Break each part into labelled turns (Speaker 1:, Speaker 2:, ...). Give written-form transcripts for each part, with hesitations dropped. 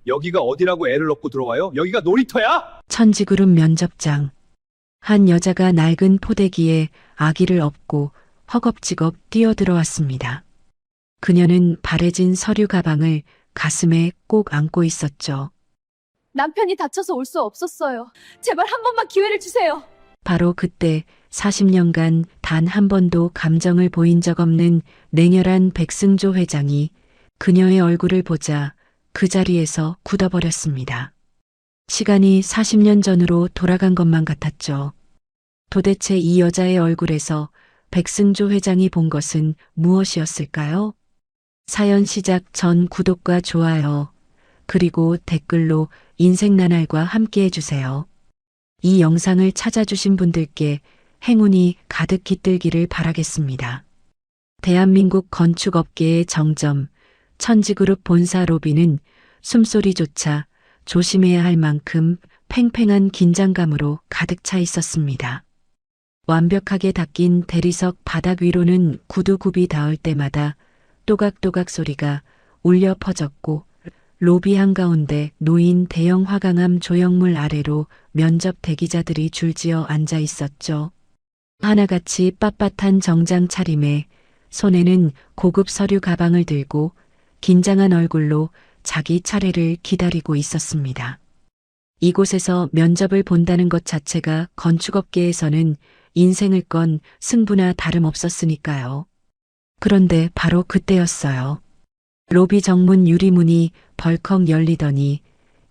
Speaker 1: 여기가 어디라고 애를 넣고 들어와요? 여기가 놀이터야?
Speaker 2: 천지그룹 면접장. 한 여자가 낡은 포대기에 아기를 업고 허겁지겁 뛰어들어왔습니다. 그녀는 바래진 서류 가방을 가슴에 꼭 안고 있었죠.
Speaker 3: 남편이 다쳐서 올 수 없었어요. 제발 한 번만 기회를 주세요.
Speaker 2: 바로 그때 40년간 단 한 번도 감정을 보인 적 없는 냉혈한 백승조 회장이 그녀의 얼굴을 보자 그 자리에서 굳어버렸습니다. 시간이 40년 전으로 돌아간 것만 같았죠. 도대체 이 여자의 얼굴에서 백승조 회장이 본 것은 무엇이었을까요? 사연 시작 전 구독과 좋아요, 그리고 댓글로 인생 나날과 함께 해주세요. 이 영상을 찾아주신 분들께 행운이 가득 깃들기를 바라겠습니다. 대한민국 건축업계의 정점, 천지그룹 본사 로비는 숨소리조차 조심해야 할 만큼 팽팽한 긴장감으로 가득 차 있었습니다. 완벽하게 닦인 대리석 바닥 위로는 구두굽이 닿을 때마다 또각또각 소리가 울려 퍼졌고, 로비 한가운데 놓인 대형 화강암 조형물 아래로 면접 대기자들이 줄지어 앉아 있었죠. 하나같이 빳빳한 정장 차림에 손에는 고급 서류 가방을 들고 긴장한 얼굴로 자기 차례를 기다리고 있었습니다. 이곳에서 면접을 본다는 것 자체가 건축업계에서는 인생을 건 승부나 다름없었으니까요. 그런데 바로 그때였어요. 로비 정문 유리문이 벌컥 열리더니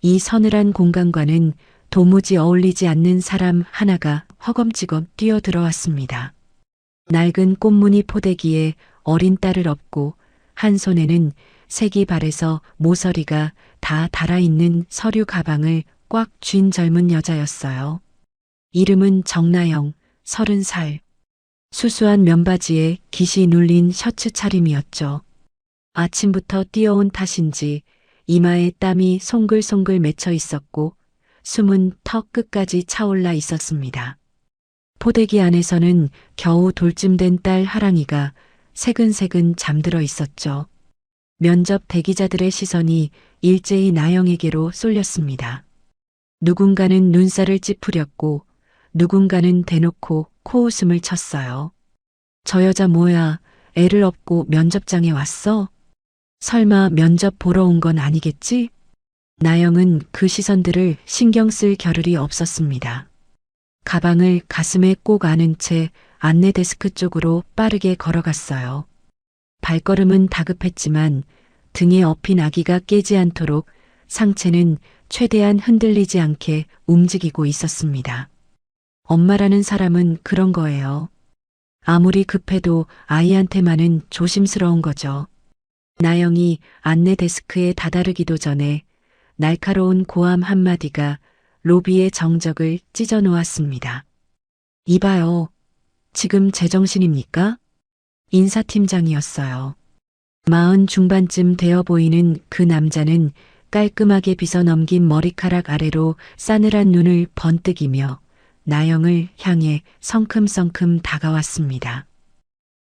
Speaker 2: 이 서늘한 공간과는 도무지 어울리지 않는 사람 하나가 허겁지겁 뛰어들어왔습니다. 낡은 꽃무늬 포대기에 어린 딸을 업고 한 손에는 색이 바래서 모서리가 다 달아있는 서류 가방을 꽉 쥔 젊은 여자였어요. 이름은 정나영, 30살. 수수한 면바지에 깃이 눌린 셔츠 차림이었죠. 아침부터 뛰어온 탓인지 이마에 땀이 송글송글 맺혀 있었고 숨은 턱 끝까지 차올라 있었습니다. 포대기 안에서는 겨우 돌쯤된 딸 하랑이가 새근새근 잠들어 있었죠. 면접 대기자들의 시선이 일제히 나영에게로 쏠렸습니다. 누군가는 눈살을 찌푸렸고 누군가는 대놓고 코웃음을 쳤어요. 저 여자 뭐야, 애를 업고 면접장에 왔어? 설마 면접 보러 온 건 아니겠지? 나영은 그 시선들을 신경 쓸 겨를이 없었습니다. 가방을 가슴에 꼭 안은 채 안내 데스크 쪽으로 빠르게 걸어갔어요. 발걸음은 다급했지만 등에 업힌 아기가 깨지 않도록 상체는 최대한 흔들리지 않게 움직이고 있었습니다. 엄마라는 사람은 그런 거예요. 아무리 급해도 아이한테만은 조심스러운 거죠. 나영이 안내 데스크에 다다르기도 전에 날카로운 고함 한마디가 로비의 정적을 찢어 놓았습니다. 이봐요. 지금 제정신입니까? 인사팀장이었어요. 40 중반쯤 되어 보이는 그 남자는 깔끔하게 빗어 넘긴 머리카락 아래로 싸늘한 눈을 번뜩이며 나영을 향해 성큼성큼 다가왔습니다.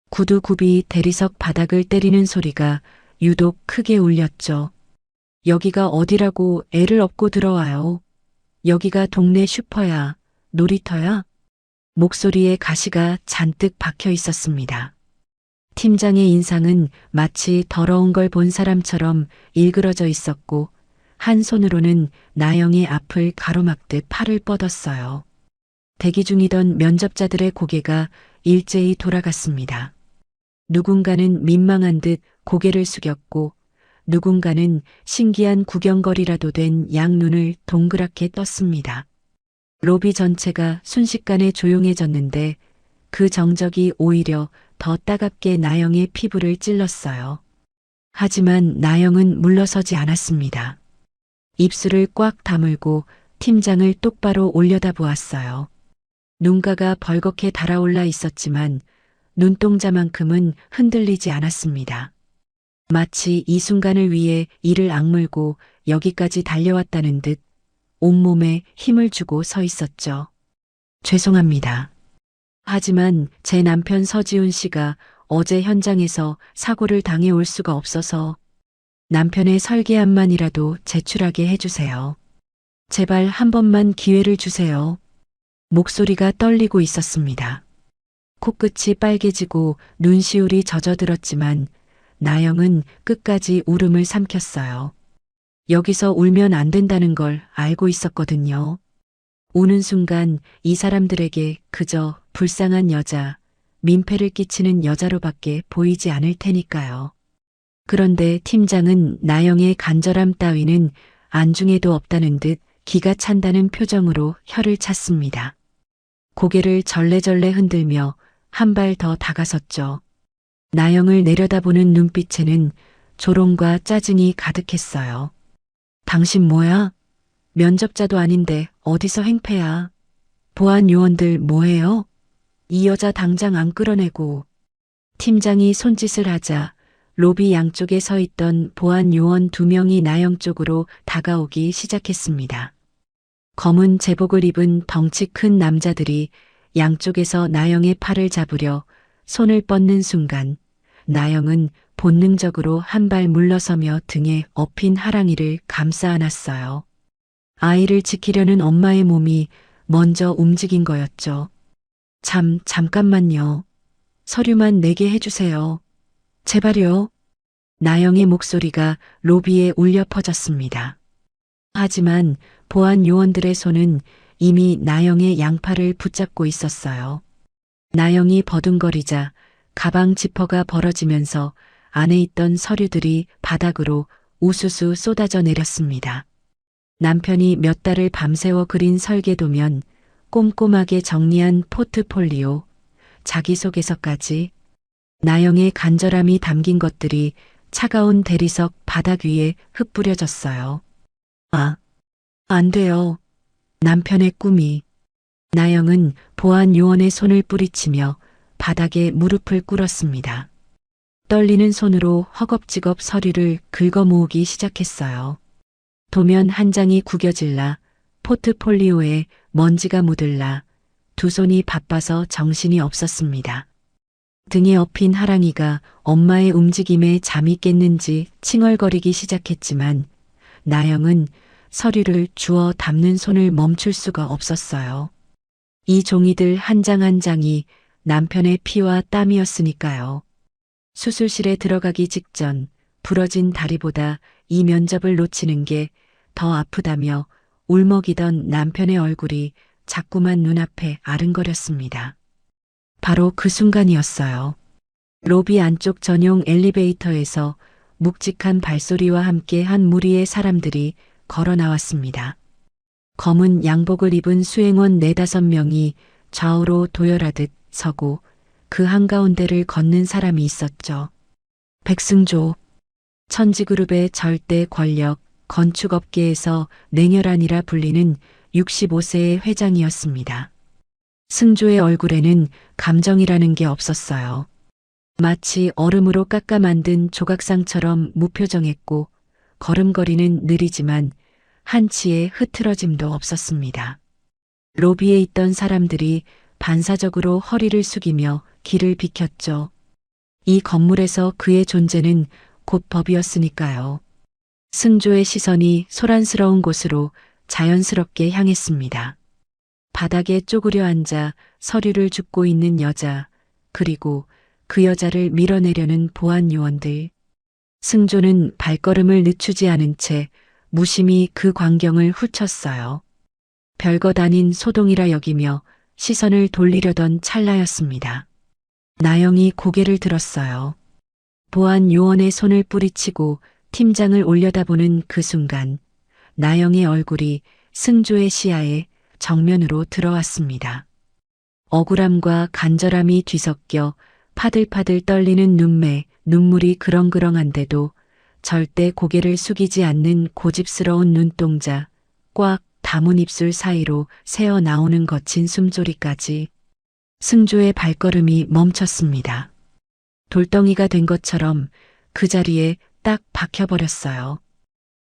Speaker 2: 구두굽이 대리석 바닥을 때리는 소리가 유독 크게 울렸죠. 여기가 어디라고 애를 업고 들어와요. 여기가 동네 슈퍼야, 놀이터야? 목소리에 가시가 잔뜩 박혀 있었습니다. 팀장의 인상은 마치 더러운 걸 본 사람처럼 일그러져 있었고 한 손으로는 나영의 앞을 가로막듯 팔을 뻗었어요. 대기 중이던 면접자들의 고개가 일제히 돌아갔습니다. 누군가는 민망한 듯 고개를 숙였고 누군가는 신기한 구경거리라도 된 양눈을 동그랗게 떴습니다. 로비 전체가 순식간에 조용해졌는데 그 정적이 오히려 더 따갑게 나영의 피부를 찔렀어요. 하지만 나영은 물러서지 않았습니다. 입술을 꽉 다물고 팀장을 똑바로 올려다보았어요. 눈가가 벌겋게 달아올라 있었지만 눈동자만큼은 흔들리지 않았습니다. 마치 이 순간을 위해 이를 악물고 여기까지 달려왔다는 듯 온몸에 힘을 주고 서 있었죠. 죄송합니다. 하지만 제 남편 서지훈 씨가 어제 현장에서 사고를 당해 올 수가 없어서 남편의 설계안만이라도 제출하게 해주세요. 제발 한 번만 기회를 주세요. 목소리가 떨리고 있었습니다. 코끝이 빨개지고 눈시울이 젖어들었지만 나영은 끝까지 울음을 삼켰어요. 여기서 울면 안 된다는 걸 알고 있었거든요. 우는 순간 이 사람들에게 그저 불쌍한 여자, 민폐를 끼치는 여자로밖에 보이지 않을 테니까요. 그런데 팀장은 나영의 간절함 따위는 안중에도 없다는 듯 기가 찬다는 표정으로 혀를 찼습니다. 고개를 절레절레 흔들며 한 발 더 다가섰죠. 나영을 내려다보는 눈빛에는 조롱과 짜증이 가득했어요. 당신 뭐야? 면접자도 아닌데 어디서 행패야? 보안 요원들 뭐해요? 이 여자 당장 안 끌어내고. 팀장이 손짓을 하자 로비 양쪽에 서 있던 보안 요원 2명이 나영 쪽으로 다가오기 시작했습니다. 검은 제복을 입은 덩치 큰 남자들이 양쪽에서 나영의 팔을 잡으려 손을 뻗는 순간 나영은 본능적으로 한 발 물러서며 등에 업힌 하랑이를 감싸 안았어요. 아이를 지키려는 엄마의 몸이 먼저 움직인 거였죠. 잠깐만요. 서류만 내게 해주세요. 제발요. 나영의 목소리가 로비에 울려 퍼졌습니다. 하지만 보안 요원들의 손은 이미 나영의 양팔을 붙잡고 있었어요. 나영이 버둥거리자 가방 지퍼가 벌어지면서 안에 있던 서류들이 바닥으로 우수수 쏟아져 내렸습니다. 남편이 몇 달을 밤새워 그린 설계도면, 꼼꼼하게 정리한 포트폴리오, 자기소개서까지 나영의 간절함이 담긴 것들이 차가운 대리석 바닥 위에 흩뿌려졌어요. 안 돼요. 남편의 꿈이. 나영은 보안 요원의 손을 뿌리치며 바닥에 무릎을 꿇었습니다. 떨리는 손으로 허겁지겁 서류를 긁어 모으기 시작했어요. 도면 한 장이 구겨질라 포트폴리오에 먼지가 묻을라 두 손이 바빠서 정신이 없었습니다. 등에 업힌 하랑이가 엄마의 움직임에 잠이 깼는지 칭얼거리기 시작했지만 나영은 서류를 주워 담는 손을 멈출 수가 없었어요. 이 종이들 한 장 한 장이 남편의 피와 땀이었으니까요. 수술실에 들어가기 직전 부러진 다리보다 이 면접을 놓치는 게 더 아프다며 울먹이던 남편의 얼굴이 자꾸만 눈앞에 아른거렸습니다. 바로 그 순간이었어요. 로비 안쪽 전용 엘리베이터에서 묵직한 발소리와 함께 한 무리의 사람들이 걸어 나왔습니다. 검은 양복을 입은 수행원 4-5명이 좌우로 도열하듯 서고 그 한가운데를 걷는 사람이 있었죠. 백승조, 천지그룹의 절대 권력, 건축업계에서 냉혈한이라 불리는 65세의 회장이었습니다. 승조의 얼굴에는 감정이라는 게 없었어요. 마치 얼음으로 깎아 만든 조각상처럼 무표정했고 걸음걸이는 느리지만 한치의 흐트러짐도 없었습니다. 로비에 있던 사람들이 반사적으로 허리를 숙이며 길을 비켰죠. 이 건물에서 그의 존재는 곧 법이었으니까요. 승조의 시선이 소란스러운 곳으로 자연스럽게 향했습니다. 바닥에 쪼그려 앉아 서류를 줍고 있는 여자, 그리고 그 여자를 밀어내려는 보안 요원들. 승조는 발걸음을 늦추지 않은 채 무심히 그 광경을 훑었어요. 별것 아닌 소동이라 여기며 시선을 돌리려던 찰나였습니다. 나영이 고개를 들었어요. 보안 요원의 손을 뿌리치고 팀장을 올려다보는 그 순간 나영의 얼굴이 승조의 시야에 정면으로 들어왔습니다. 억울함과 간절함이 뒤섞여 파들파들 떨리는 눈매, 눈물이 그렁그렁한데도 절대 고개를 숙이지 않는 고집스러운 눈동자, 꽉 다문 입술 사이로 새어 나오는 거친 숨소리까지. 승조의 발걸음이 멈췄습니다. 돌덩이가 된 것처럼 그 자리에 딱 박혀버렸어요.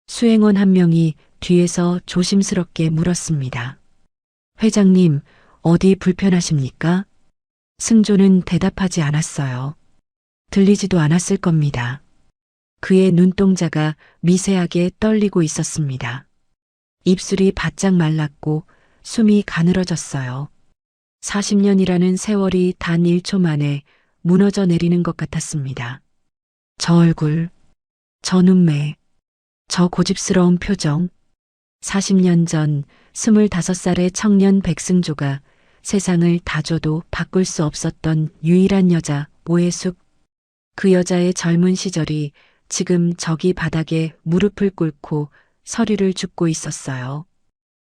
Speaker 2: 수행원 한 명이 뒤에서 조심스럽게 물었습니다. 회장님, 어디 불편하십니까? 승조는 대답하지 않았어요. 들리지도 않았을 겁니다. 그의 눈동자가 미세하게 떨리고 있었습니다. 입술이 바짝 말랐고 숨이 가늘어졌어요. 40년이라는 세월이 단 1초 만에 무너져 내리는 것 같았습니다. 저 얼굴, 저 눈매, 저 고집스러운 표정. 40년 전 25살의 청년 백승조가 세상을 다 줘도 바꿀 수 없었던 유일한 여자 오해숙. 그 여자의 젊은 시절이 지금 저기 바닥에 무릎을 꿇고 서리를 줍고 있었어요.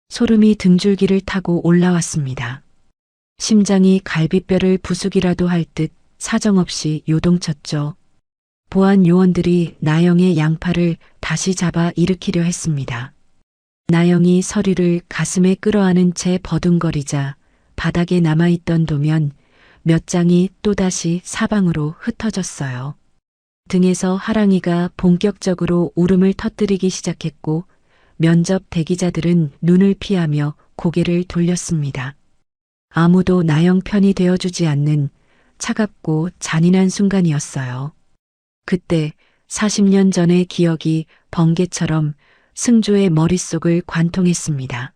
Speaker 2: 소름이 등줄기를 타고 올라왔습니다. 심장이 갈비뼈를 부수기라도 할 듯 사정없이 요동쳤죠. 보안 요원들이 나영의 양팔을 다시 잡아 일으키려 했습니다. 나영이 서리를 가슴에 끌어안은 채 버둥거리자 바닥에 남아있던 도면 몇 장이 또다시 사방으로 흩어졌어요. 등에서 하랑이가 본격적으로 울음을 터뜨리기 시작했고 면접 대기자들은 눈을 피하며 고개를 돌렸습니다. 아무도 나영 편이 되어주지 않는 차갑고 잔인한 순간이었어요. 그때 40년 전의 기억이 번개처럼 승조의 머릿속을 관통했습니다.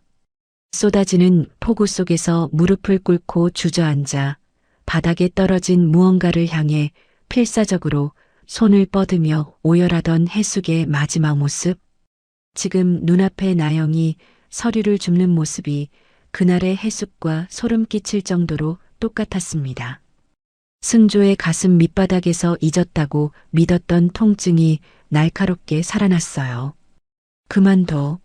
Speaker 2: 쏟아지는 폭우 속에서 무릎을 꿇고 주저앉아 바닥에 떨어진 무언가를 향해 필사적으로 손을 뻗으며 오열하던 해숙의 마지막 모습. 지금 눈앞에 나영이 서리를 줍는 모습이 그날의 해숙과 소름 끼칠 정도로 똑같았습니다. 승조의 가슴 밑바닥에서 잊었다고 믿었던 통증이 날카롭게 살아났어요. 그만둬.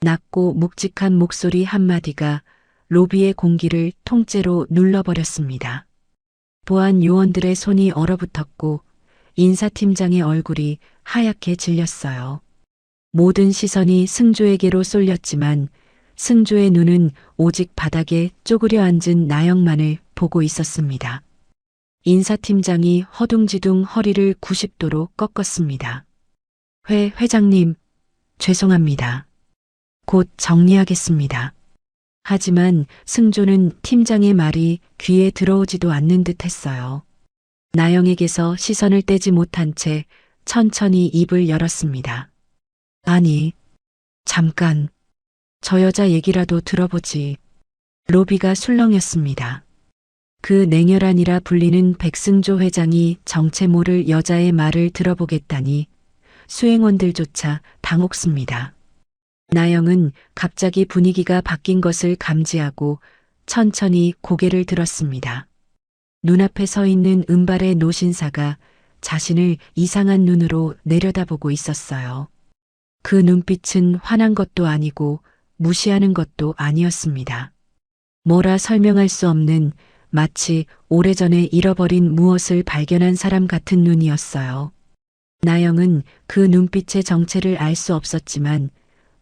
Speaker 2: 낮고 묵직한 목소리 한마디가 로비의 공기를 통째로 눌러버렸습니다. 보안 요원들의 손이 얼어붙었고 인사팀장의 얼굴이 하얗게 질렸어요. 모든 시선이 승조에게로 쏠렸지만 승조의 눈은 오직 바닥에 쪼그려 앉은 나영만을 보고 있었습니다. 인사팀장이 허둥지둥 허리를 90도로 꺾었습니다. 회장님, 죄송합니다. 곧 정리하겠습니다. 하지만 승조는 팀장의 말이 귀에 들어오지도 않는 듯 했어요. 나영에게서 시선을 떼지 못한 채 천천히 입을 열었습니다. 아니, 잠깐, 저 여자 얘기라도 들어보지. 로비가 술렁였습니다. 그 냉혈한이라 불리는 백승조 회장이 정체 모를 여자의 말을 들어보겠다니 수행원들조차 당혹습니다. 나영은 갑자기 분위기가 바뀐 것을 감지하고 천천히 고개를 들었습니다. 눈앞에 서 있는 은발의 노신사가 자신을 이상한 눈으로 내려다보고 있었어요. 그 눈빛은 화난 것도 아니고 무시하는 것도 아니었습니다. 뭐라 설명할 수 없는 마치 오래전에 잃어버린 무엇을 발견한 사람 같은 눈이었어요. 나영은 그 눈빛의 정체를 알 수 없었지만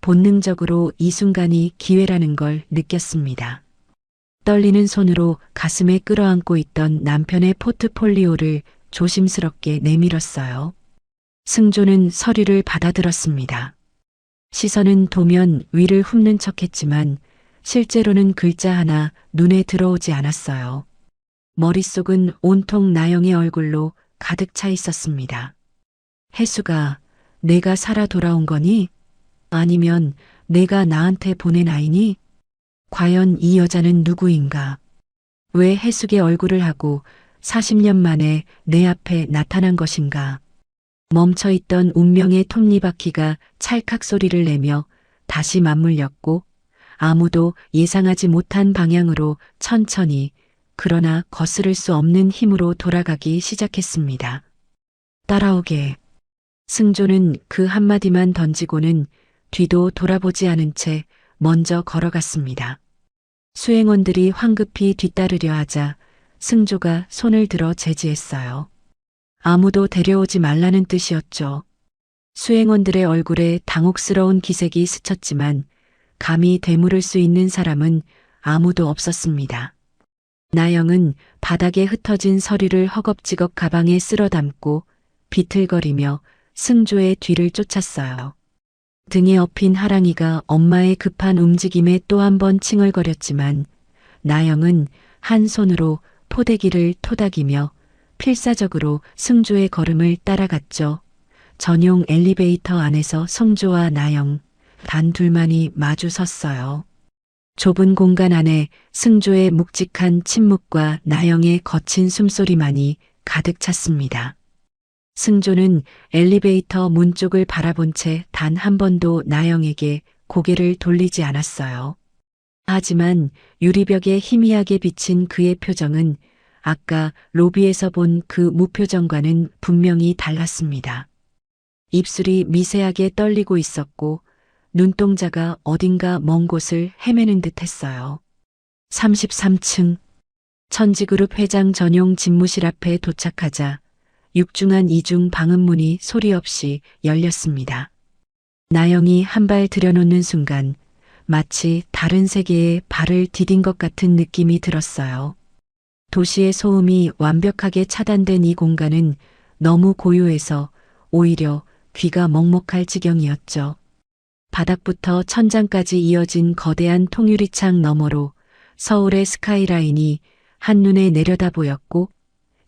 Speaker 2: 본능적으로 이 순간이 기회라는 걸 느꼈습니다. 떨리는 손으로 가슴에 끌어안고 있던 남편의 포트폴리오를 조심스럽게 내밀었어요. 승조는 서류를 받아들었습니다. 시선은 도면 위를 훑는 척했지만 실제로는 글자 하나 눈에 들어오지 않았어요. 머릿속은 온통 나영의 얼굴로 가득 차 있었습니다. 혜수가 내가 살아 돌아온 거니? 아니면 내가 나한테 보낸 아이니? 과연 이 여자는 누구인가? 왜 혜숙의 얼굴을 하고 40년 만에 내 앞에 나타난 것인가? 멈춰있던 운명의 톱니바퀴가 찰칵 소리를 내며 다시 맞물렸고 아무도 예상하지 못한 방향으로 천천히 그러나 거스를 수 없는 힘으로 돌아가기 시작했습니다. 따라오게. 승조는 그 한마디만 던지고는 뒤도 돌아보지 않은 채 먼저 걸어갔습니다. 수행원들이 황급히 뒤따르려 하자 승조가 손을 들어 제지했어요. 아무도 데려오지 말라는 뜻이었죠. 수행원들의 얼굴에 당혹스러운 기색이 스쳤지만 감히 되물을 수 있는 사람은 아무도 없었습니다. 나영은 바닥에 흩어진 서리를 허겁지겁 가방에 쓸어 담고 비틀거리며 승조의 뒤를 쫓았어요. 등에 업힌 하랑이가 엄마의 급한 움직임에 또 한 번 칭얼거렸지만 나영은 한 손으로 포대기를 토닥이며 필사적으로 승조의 걸음을 따라갔죠. 전용 엘리베이터 안에서 승조와 나영, 단 둘만이 마주 섰어요. 좁은 공간 안에 승조의 묵직한 침묵과 나영의 거친 숨소리만이 가득 찼습니다. 승조는 엘리베이터 문 쪽을 바라본 채 단 한 번도 나영에게 고개를 돌리지 않았어요. 하지만 유리벽에 희미하게 비친 그의 표정은 아까 로비에서 본 그 무표정과는 분명히 달랐습니다. 입술이 미세하게 떨리고 있었고 눈동자가 어딘가 먼 곳을 헤매는 듯 했어요. 33층 천지그룹 회장 전용 집무실 앞에 도착하자 육중한 이중 방음문이 소리 없이 열렸습니다. 나영이 한 발 들여놓는 순간 마치 다른 세계에 발을 디딘 것 같은 느낌이 들었어요. 도시의 소음이 완벽하게 차단된 이 공간은 너무 고요해서 오히려 귀가 먹먹할 지경이었죠. 바닥부터 천장까지 이어진 거대한 통유리창 너머로 서울의 스카이라인이 한눈에 내려다 보였고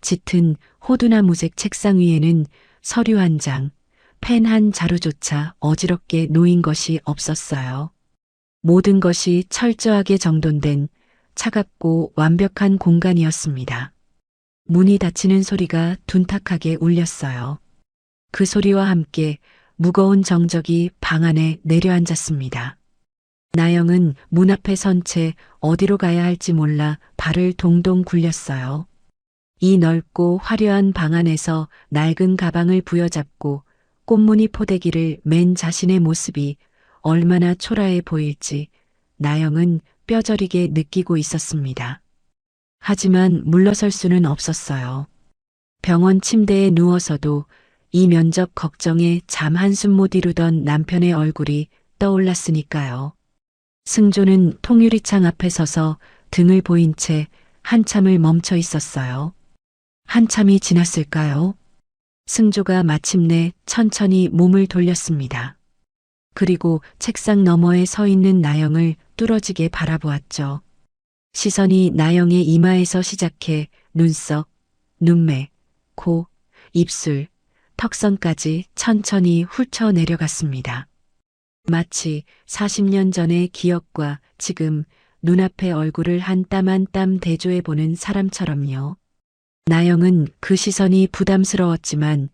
Speaker 2: 짙은 호두나무색 책상 위에는 서류 한 장, 펜 한 자루조차 어지럽게 놓인 것이 없었어요. 모든 것이 철저하게 정돈된 차갑고 완벽한 공간이었습니다. 문이 닫히는 소리가 둔탁하게 울렸어요. 그 소리와 함께 무거운 정적이 방 안에 내려앉았습니다. 나영은 문 앞에 선 채 어디로 가야 할지 몰라 발을 동동 굴렸어요. 이 넓고 화려한 방 안에서 낡은 가방을 부여잡고 꽃무늬 포대기를 맨 자신의 모습이 얼마나 초라해 보일지 나영은 뼈저리게 느끼고 있었습니다. 하지만 물러설 수는 없었어요. 병원 침대에 누워서도 이 면접 걱정에 잠 한숨 못 이루던 남편의 얼굴이 떠올랐으니까요. 승조는 통유리창 앞에 서서 등을 보인 채 한참을 멈춰 있었어요. 한참이 지났을까요? 승조가 마침내 천천히 몸을 돌렸습니다. 그리고 책상 너머에 서 있는 나영을 뚫어지게 바라보았죠. 시선이 나영의 이마에서 시작해 눈썹, 눈매, 코, 입술, 턱선까지 천천히 훑어 내려갔습니다. 마치 40년 전의 기억과 지금 눈앞의 얼굴을 한 땀 한 땀 대조해 보는 사람처럼요. 나영은 그 시선이 부담스러웠지만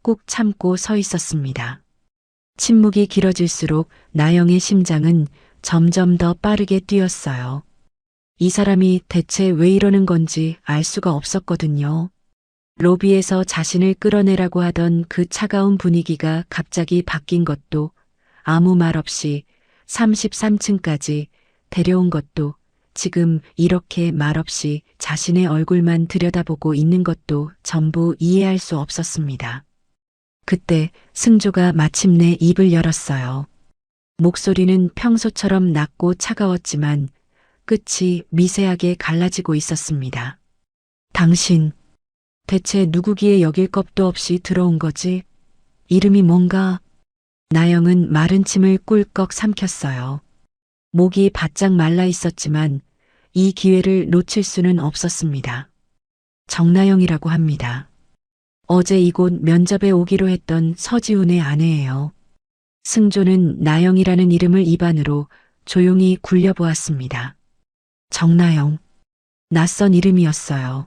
Speaker 2: 꾹 참고 서 있었습니다. 침묵이 길어질수록 나영의 심장은 점점 더 빠르게 뛰었어요. 이 사람이 대체 왜 이러는 건지 알 수가 없었거든요. 로비에서 자신을 끌어내라고 하던 그 차가운 분위기가 갑자기 바뀐 것도 아무 말 없이 33층까지 데려온 것도 지금 이렇게 말없이 자신의 얼굴만 들여다보고 있는 것도 전부 이해할 수 없었습니다. 그때 승조가 마침내 입을 열었어요. 목소리는 평소처럼 낮고 차가웠지만 끝이 미세하게 갈라지고 있었습니다. 당신, 대체 누구기에 여길 겁도 없이 들어온 거지? 이름이 뭔가? 나영은 마른 침을 꿀꺽 삼켰어요. 목이 바짝 말라 있었지만 이 기회를 놓칠 수는 없었습니다. 정나영이라고 합니다. 어제 이곳 면접에 오기로 했던 서지훈의 아내예요. 승조는 나영이라는 이름을 입안으로 조용히 굴려보았습니다. 정나영. 낯선 이름이었어요.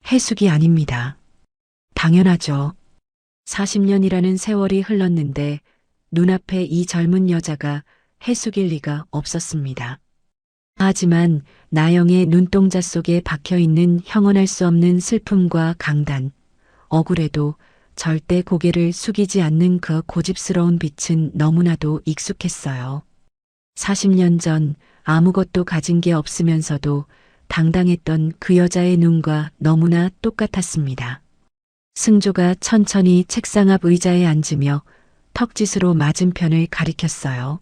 Speaker 2: 해숙이 아닙니다. 당연하죠. 40년이라는 세월이 흘렀는데 눈앞에 이 젊은 여자가 해숙일 리가 없었습니다. 하지만 나영의 눈동자 속에 박혀있는 형언할 수 없는 슬픔과 강단, 억울해도 절대 고개를 숙이지 않는 그 고집스러운 빛은 너무나도 익숙했어요. 40년 전 아무것도 가진 게 없으면서도 당당했던 그 여자의 눈과 너무나 똑같았습니다. 승조가 천천히 책상 앞 의자에 앉으며 턱짓으로 맞은편을 가리켰어요.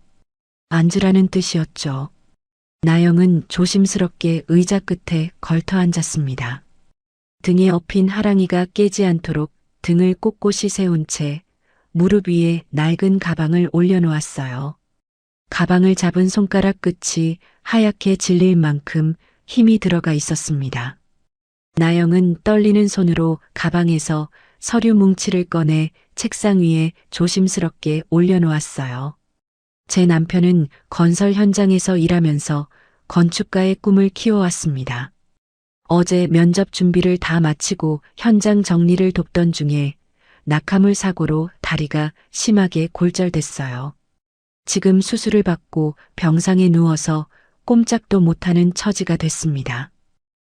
Speaker 2: 앉으라는 뜻이었죠. 나영은 조심스럽게 의자 끝에 걸터 앉았습니다. 등에 엎인 하랑이가 깨지 않도록 등을 꼿꼿이 세운 채 무릎 위에 낡은 가방을 올려놓았어요. 가방을 잡은 손가락 끝이 하얗게 질릴 만큼 힘이 들어가 있었습니다. 나영은 떨리는 손으로 가방에서 서류 뭉치를 꺼내 책상 위에 조심스럽게 올려놓았어요. 제 남편은 건설 현장에서 일하면서 건축가의 꿈을 키워왔습니다. 어제 면접 준비를 다 마치고 현장 정리를 돕던 중에 낙하물 사고로 다리가 심하게 골절됐어요. 지금 수술을 받고 병상에 누워서 꼼짝도 못하는 처지가 됐습니다.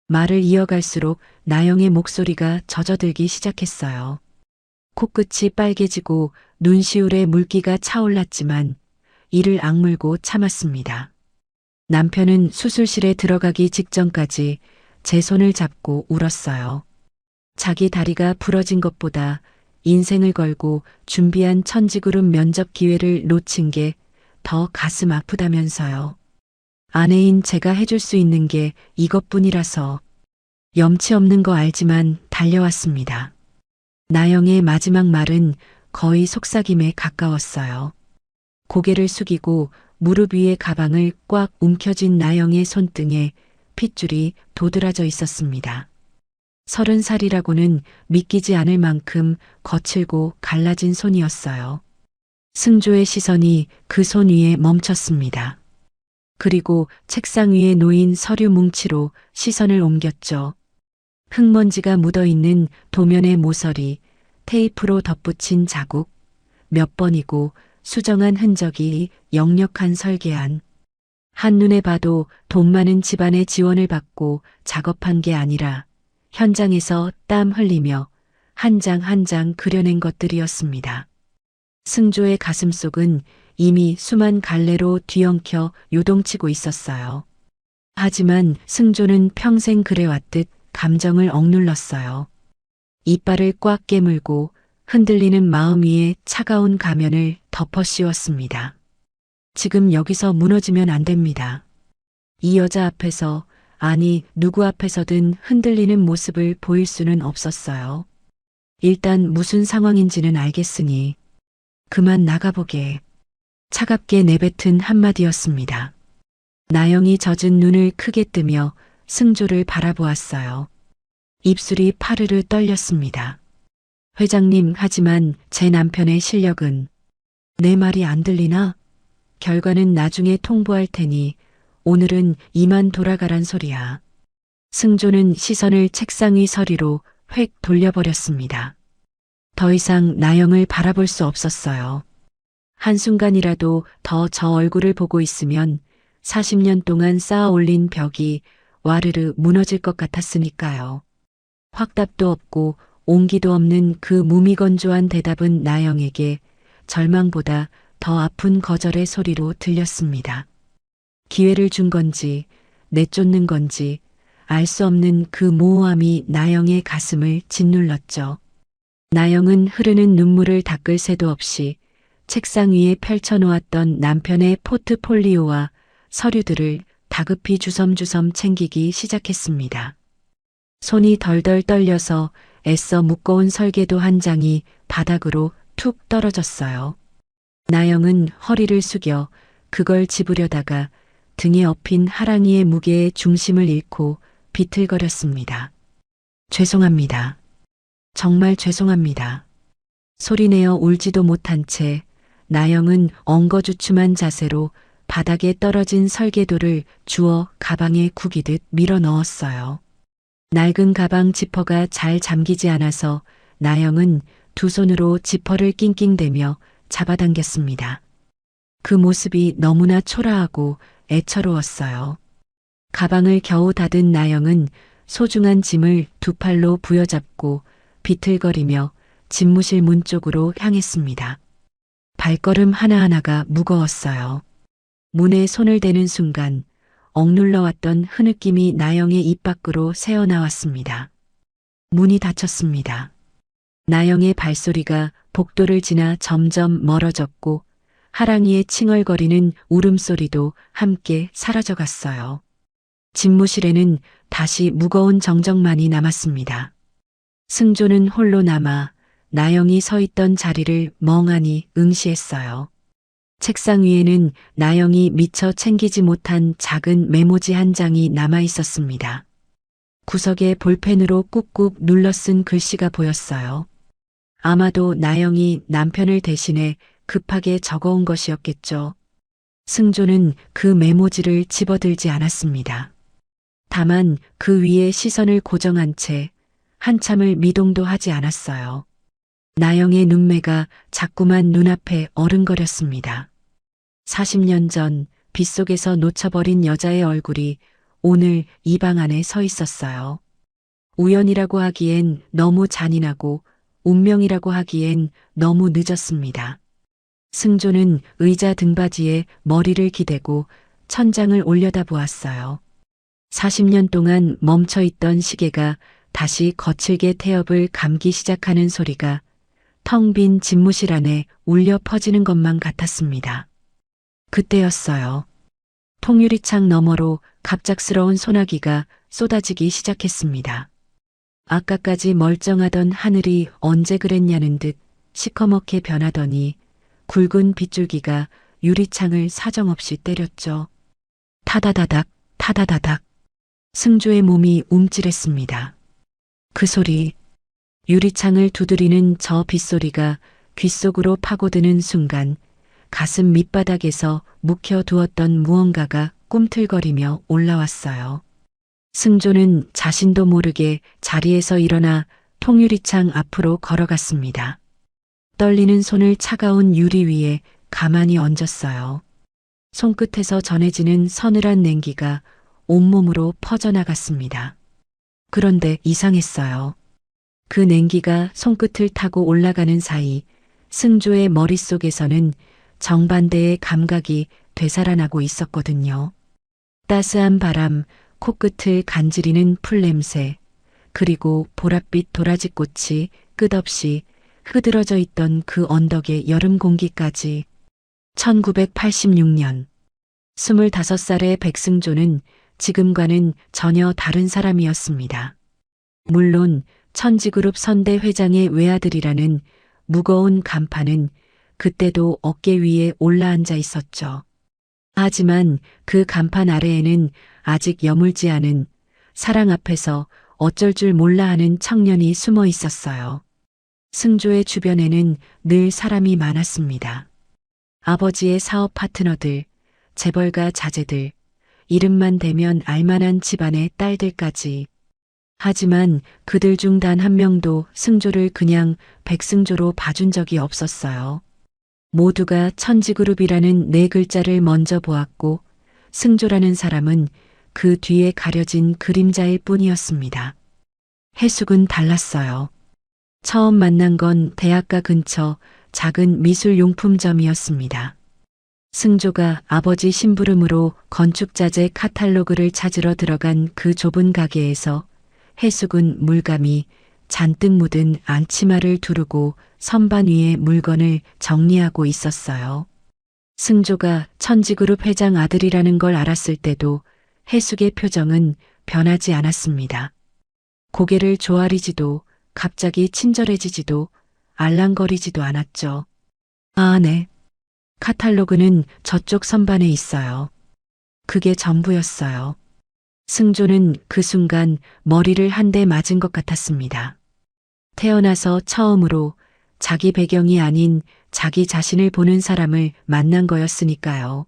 Speaker 2: 말을 이어갈수록 나영의 목소리가 젖어들기 시작했어요. 코끝이 빨개지고 눈시울에 물기가 차올랐지만 이를 악물고 참았습니다. 남편은 수술실에 들어가기 직전까지 제 손을 잡고 울었어요. 자기 다리가 부러진 것보다 인생을 걸고 준비한 천지그룹 면접 기회를 놓친 게 더 가슴 아프다면서요. 아내인 제가 해줄 수 있는 게 이것뿐이라서 염치 없는 거 알지만 달려왔습니다. 나영의 마지막 말은 거의 속삭임에 가까웠어요. 고개를 숙이고 무릎 위에 가방을 꽉 움켜쥔 나영의 손등에 핏줄이 도드라져 있었습니다. 30살이라고는 믿기지 않을 만큼 거칠고 갈라진 손이었어요. 승조의 시선이 그 손 위에 멈췄습니다. 그리고 책상 위에 놓인 서류 뭉치로 시선을 옮겼죠. 흙먼지가 묻어있는 도면의 모서리, 테이프로 덧붙인 자국, 몇 번이고 수정한 흔적이 역력한 설계안. 한눈에 봐도 돈 많은 집안의 지원을 받고 작업한 게 아니라 현장에서 땀 흘리며 한 장 한 장 그려낸 것들이었습니다. 승조의 가슴속은 이미 수만 갈래로 뒤엉켜 요동치고 있었어요. 하지만 승조는 평생 그래왔듯 감정을 억눌렀어요. 이빨을 꽉 깨물고 흔들리는 마음 위에 차가운 가면을 덮어 씌웠습니다. 지금 여기서 무너지면 안 됩니다. 이 여자 앞에서, 아니 누구 앞에서든 흔들리는 모습을 보일 수는 없었어요. 일단 무슨 상황인지는 알겠으니 그만 나가보게. 차갑게 내뱉은 한마디였습니다. 나영이 젖은 눈을 크게 뜨며 승조를 바라보았어요. 입술이 파르르 떨렸습니다. 회장님, 하지만 제 남편의 실력은. 내 말이 안 들리나? 결과는 나중에 통보할 테니 오늘은 이만 돌아가란 소리야. 승조는 시선을 책상 위 서리로 획 돌려버렸습니다. 더 이상 나영을 바라볼 수 없었어요. 한순간이라도 더 저 얼굴을 보고 있으면 40년 동안 쌓아 올린 벽이 와르르 무너질 것 같았으니까요. 확답도 없고 온기도 없는 그 무미건조한 대답은 나영에게 절망보다 더 아픈 거절의 소리로 들렸습니다. 기회를 준 건지 내쫓는 건지 알 수 없는 그 모호함이 나영의 가슴을 짓눌렀죠. 나영은 흐르는 눈물을 닦을 새도 없이 책상 위에 펼쳐놓았던 남편의 포트폴리오와 서류들을 다급히 주섬주섬 챙기기 시작했습니다. 손이 덜덜 떨려서 애써 묶어온 설계도 한 장이 바닥으로 툭 떨어졌어요. 나영은 허리를 숙여 그걸 집으려다가 등에 엎인 하랑이의 무게에 중심을 잃고 비틀거렸습니다. 죄송합니다. 정말 죄송합니다. 소리내어 울지도 못한 채 나영은 엉거주춤한 자세로 바닥에 떨어진 설계도를 주워 가방에 구기듯 밀어 넣었어요. 낡은 가방 지퍼가 잘 잠기지 않아서 나영은 두 손으로 지퍼를 낑낑대며 잡아당겼습니다. 그 모습이 너무나 초라하고 애처로웠어요. 가방을 겨우 닫은 나영은 소중한 짐을 두 팔로 부여잡고 비틀거리며 집무실 문 쪽으로 향했습니다. 발걸음 하나하나가 무거웠어요. 문에 손을 대는 순간 억눌러왔던 흐느낌이 나영의 입 밖으로 새어나왔습니다. 문이 닫혔습니다. 나영의 발소리가 복도를 지나 점점 멀어졌고 하랑이의 칭얼거리는 울음소리도 함께 사라져갔어요. 집무실에는 다시 무거운 정적만이 남았습니다. 승조는 홀로 남아 나영이 서 있던 자리를 멍하니 응시했어요. 책상 위에는 나영이 미처 챙기지 못한 작은 메모지 한 장이 남아 있었습니다. 구석에 볼펜으로 꾹꾹 눌러 쓴 글씨가 보였어요. 아마도 나영이 남편을 대신해 급하게 적어온 것이었겠죠. 승조는 그 메모지를 집어들지 않았습니다. 다만 그 위에 시선을 고정한 채 한참을 미동도 하지 않았어요. 나영의 눈매가 자꾸만 눈앞에 어른거렸습니다. 40년 전 빗속에서 놓쳐버린 여자의 얼굴이 오늘 이 방 안에 서 있었어요. 우연이라고 하기엔 너무 잔인하고 운명이라고 하기엔 너무 늦었습니다. 승조는 의자 등받이에 머리를 기대고 천장을 올려다보았어요. 40년 동안 멈춰있던 시계가 다시 거칠게 태엽을 감기 시작하는 소리가 텅 빈 집무실 안에 울려 퍼지는 것만 같았습니다. 그때였어요. 통유리창 너머로 갑작스러운 소나기가 쏟아지기 시작했습니다. 아까까지 멀쩡하던 하늘이 언제 그랬냐는 듯 시커멓게 변하더니 굵은 빗줄기가 유리창을 사정없이 때렸죠. 타다다닥, 타다다닥. 승조의 몸이 움찔했습니다. 그 소리, 유리창을 두드리는 저 빗소리가 귓속으로 파고드는 순간 가슴 밑바닥에서 묵혀두었던 무언가가 꿈틀거리며 올라왔어요. 승조는 자신도 모르게 자리에서 일어나 통유리창 앞으로 걸어갔습니다. 떨리는 손을 차가운 유리 위에 가만히 얹었어요. 손끝에서 전해지는 서늘한 냉기가 온몸으로 퍼져나갔습니다. 그런데 이상했어요. 그 냉기가 손끝을 타고 올라가는 사이 승조의 머릿속에서는 정반대의 감각이 되살아나고 있었거든요. 따스한 바람, 코끝을 간지리는 풀냄새, 그리고 보랏빛 도라지꽃이 끝없이 흐드러져 있던 그 언덕의 여름 공기까지. 1986년 25살의 백승조는 지금과는 전혀 다른 사람이었습니다. 물론 천지그룹 선대 회장의 외아들이라는 무거운 간판은 그때도 어깨 위에 올라앉아 있었죠. 하지만 그 간판 아래에는 아직 여물지 않은 사랑 앞에서 어쩔 줄 몰라 하는 청년이 숨어 있었어요. 승조의 주변에는 늘 사람이 많았습니다. 아버지의 사업 파트너들, 재벌가 자제들, 이름만 대면 알만한 집안의 딸들까지. 하지만 그들 중 단 한 명도 승조를 그냥 백승조로 봐준 적이 없었어요. 모두가 천지그룹이라는 네 글자를 먼저 보았고 승조라는 사람은 그 뒤에 가려진 그림자일 뿐이었습니다. 해숙은 달랐어요. 처음 만난 건 대학가 근처 작은 미술용품점이었습니다. 승조가 아버지 심부름으로 건축자재 카탈로그를 찾으러 들어간 그 좁은 가게에서 해숙은 물감이 잔뜩 묻은 안치마를 두르고 선반 위에 물건을 정리하고 있었어요. 승조가 천지그룹 회장 아들이라는 걸 알았을 때도 해숙의 표정은 변하지 않았습니다. 고개를 조아리지도 갑자기 친절해지지도 알랑거리지도 않았죠. 아, 네. 카탈로그는 저쪽 선반에 있어요. 그게 전부였어요. 승조는 그 순간 머리를 한 대 맞은 것 같았습니다. 태어나서 처음으로 자기 배경이 아닌 자기 자신을 보는 사람을 만난 거였으니까요.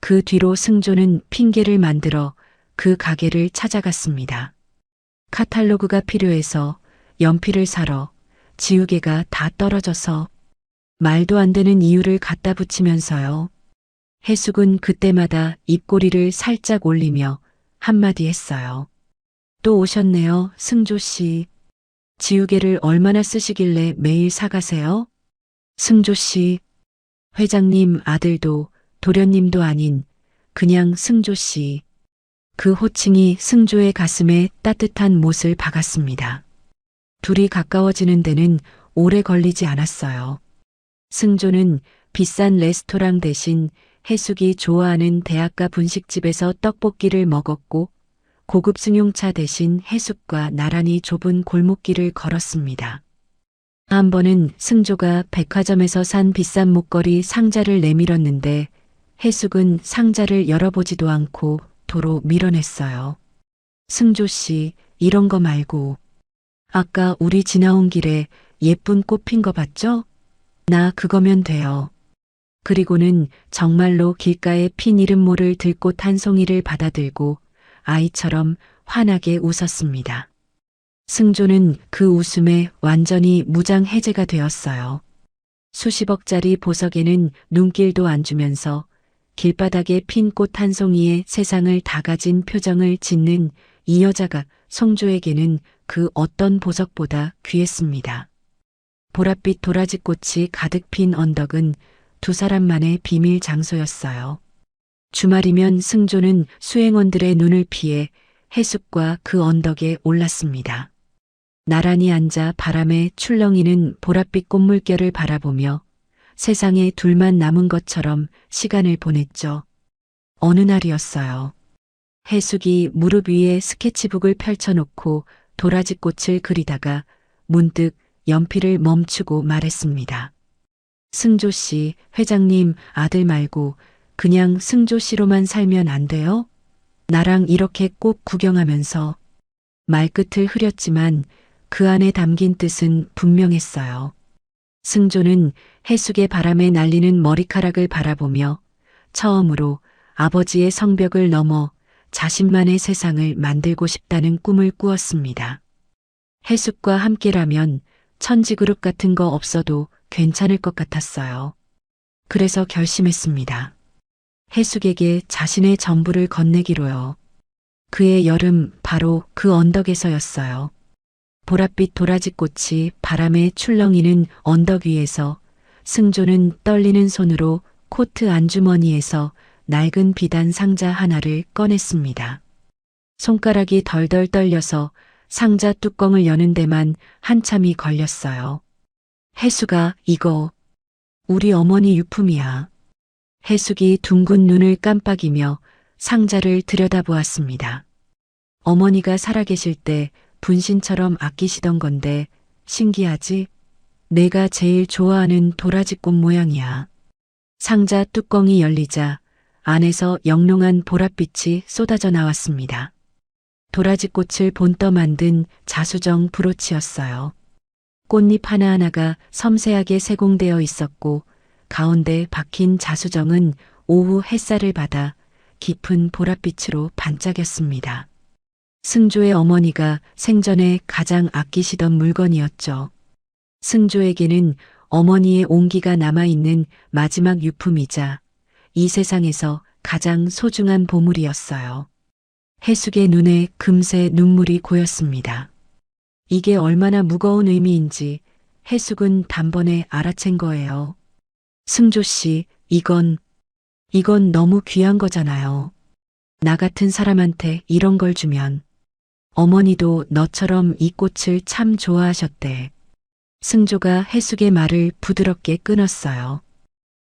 Speaker 2: 그 뒤로 승조는 핑계를 만들어 그 가게를 찾아갔습니다. 카탈로그가 필요해서, 연필을 사러, 지우개가 다 떨어져서, 말도 안 되는 이유를 갖다 붙이면서요. 해숙은 그때마다 입꼬리를 살짝 올리며 한마디 했어요. 또 오셨네요, 승조 씨. 지우개를 얼마나 쓰시길래 매일 사가세요? 승조 씨. 회장님 아들도 도련님도 아닌 그냥 승조 씨. 그 호칭이 승조의 가슴에 따뜻한 못을 박았습니다. 둘이 가까워지는 데는 오래 걸리지 않았어요. 승조는 비싼 레스토랑 대신 해숙이 좋아하는 대학가 분식집에서 떡볶이를 먹었고 고급 승용차 대신 해숙과 나란히 좁은 골목길을 걸었습니다. 한 번은 승조가 백화점에서 산 비싼 목걸이 상자를 내밀었는데 해숙은 상자를 열어보지도 않고 도로 밀어냈어요. 승조 씨, 이런 거 말고 아까 우리 지나온 길에 예쁜 꽃 핀 거 봤죠? 나 그거면 돼요. 그리고는 정말로 길가에 핀 이름 모를 들꽃 한 송이를 받아들고 아이처럼 환하게 웃었습니다. 승조는 그 웃음에 완전히 무장해제가 되었어요. 수십억짜리 보석에는 눈길도 안 주면서 길바닥에 핀 꽃 한 송이에 세상을 다 가진 표정을 짓는 이 여자가 성조에게는 그 어떤 보석보다 귀했습니다. 보랏빛 도라지꽃이 가득 핀 언덕은 두 사람만의 비밀 장소였어요. 주말이면 승조는 수행원들의 눈을 피해 해숲과 그 언덕에 올랐습니다. 나란히 앉아 바람에 출렁이는 보랏빛 꽃물결을 바라보며 세상에 둘만 남은 것처럼 시간을 보냈죠. 어느 날이었어요. 해숙이 무릎 위에 스케치북을 펼쳐놓고 도라지꽃을 그리다가 문득 연필을 멈추고 말했습니다. 승조 씨, 회장님 아들 말고 그냥 승조 씨로만 살면 안 돼요? 나랑 이렇게 꼭 구경하면서. 말끝을 흐렸지만 그 안에 담긴 뜻은 분명했어요. 승조는 해숙의 바람에 날리는 머리카락을 바라보며 처음으로 아버지의 성벽을 넘어 자신만의 세상을 만들고 싶다는 꿈을 꾸었습니다. 해숙과 함께라면 천지그룹 같은 거 없어도 괜찮을 것 같았어요. 그래서 결심했습니다. 해숙에게 자신의 전부를 건네기로요. 그의 여름 바로 그 언덕에서였어요. 보랏빛 도라지꽃이 바람에 출렁이는 언덕 위에서 승조는 떨리는 손으로 코트 안주머니에서 낡은 비단 상자 하나를 꺼냈습니다. 손가락이 덜덜 떨려서 상자 뚜껑을 여는 데만 한참이 걸렸어요. 해숙아, 이거 우리 어머니 유품이야. 해숙이 둥근 눈을 깜빡이며 상자를 들여다보았습니다. 어머니가 살아계실 때 분신처럼 아끼시던 건데 신기하지? 내가 제일 좋아하는 도라지꽃 모양이야. 상자 뚜껑이 열리자 안에서 영롱한 보랏빛이 쏟아져 나왔습니다. 도라지꽃을 본떠 만든 자수정 브로치였어요. 꽃잎 하나하나가 섬세하게 세공되어 있었고 가운데 박힌 자수정은 오후 햇살을 받아 깊은 보랏빛으로 반짝였습니다. 승조의 어머니가 생전에 가장 아끼시던 물건이었죠. 승조에게는 어머니의 온기가 남아있는 마지막 유품이자 이 세상에서 가장 소중한 보물이었어요. 해숙의 눈에 금세 눈물이 고였습니다. 이게 얼마나 무거운 의미인지 해숙은 단번에 알아챈 거예요. 승조 씨, 이건 너무 귀한 거잖아요. 나 같은 사람한테 이런 걸 주면. 어머니도 너처럼 이 꽃을 참 좋아하셨대. 승조가 해숙의 말을 부드럽게 끊었어요.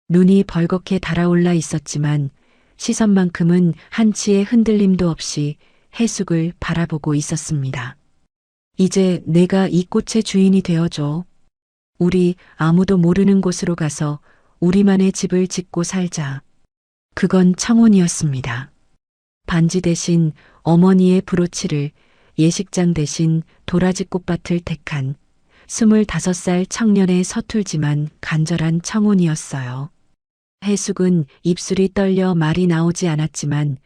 Speaker 2: 눈이 벌겋게 달아올라 있었지만 시선만큼은 한치의 흔들림도 없이 해숙을 바라보고 있었습니다. 이제 내가 이 꽃의 주인이 되어줘. 우리 아무도 모르는 곳으로 가서 우리만의 집을 짓고 살자. 그건 청혼이었습니다. 반지 대신 어머니의 브로치를, 예식장 대신 도라지 꽃밭을 택한 25살 청년의 서툴지만 간절한 청혼이었어요. 해숙은 입술이 떨려 말이 나오지 않았지만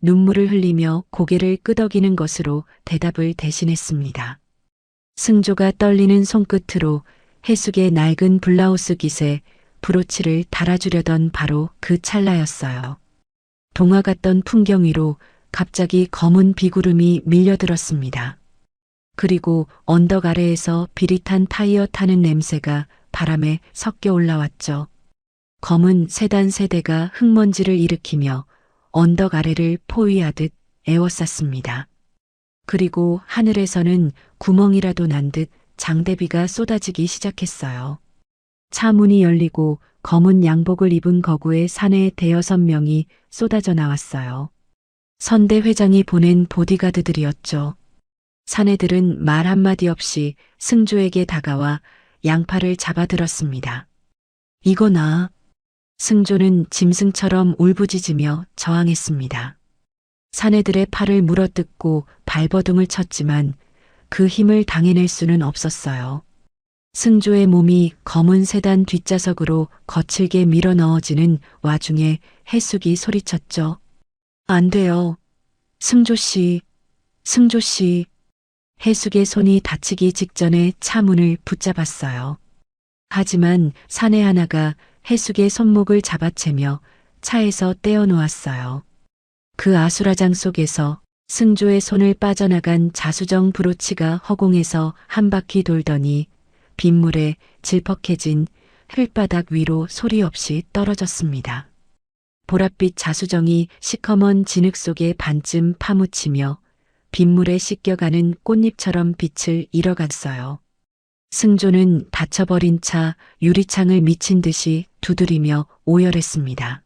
Speaker 2: 눈물을 흘리며 고개를 끄덕이는 것으로 대답을 대신했습니다. 승조가 떨리는 손끝으로 해숙의 낡은 블라우스 깃에 브로치를 달아주려던 바로 그 찰나였어요. 동화 같던 풍경 위로 갑자기 검은 비구름이 밀려들었습니다. 그리고 언덕 아래에서 비릿한 타이어 타는 냄새가 바람에 섞여 올라왔죠. 검은 세단 세대가 흙먼지를 일으키며 언덕 아래를 포위하듯 에워쌌습니다. 그리고 하늘에서는 구멍이라도 난 듯 장대비가 쏟아지기 시작했어요. 차 문이 열리고 검은 양복을 입은 거구의 사내 대여섯 명이 쏟아져 나왔어요. 선대 회장이 보낸 보디가드들이었죠. 사내들은 말 한마디 없이 승조에게 다가와 양팔을 잡아들었습니다. 이거 나. 승조는 짐승처럼 울부짖으며 저항했습니다. 사내들의 팔을 물어뜯고 발버둥을 쳤지만 그 힘을 당해낼 수는 없었어요. 승조의 몸이 검은 세단 뒷좌석으로 거칠게 밀어 넣어지는 와중에 해숙이 소리쳤죠. 안 돼요. 승조 씨, 승조 씨. 해숙의 손이 다치기 직전에 차 문을 붙잡았어요. 하지만 사내 하나가 해숙의 손목을 잡아채며 차에서 떼어놓았어요. 그 아수라장 속에서 승조의 손을 빠져나간 자수정 브로치가 허공에서 한 바퀴 돌더니 빗물에 질퍽해진 흙바닥 위로 소리 없이 떨어졌습니다. 보랏빛 자수정이 시커먼 진흙 속에 반쯤 파묻히며 빗물에 씻겨가는 꽃잎처럼 빛을 잃어갔어요. 승조는 닫혀버린 차 유리창을 미친 듯이 두드리며 오열했습니다.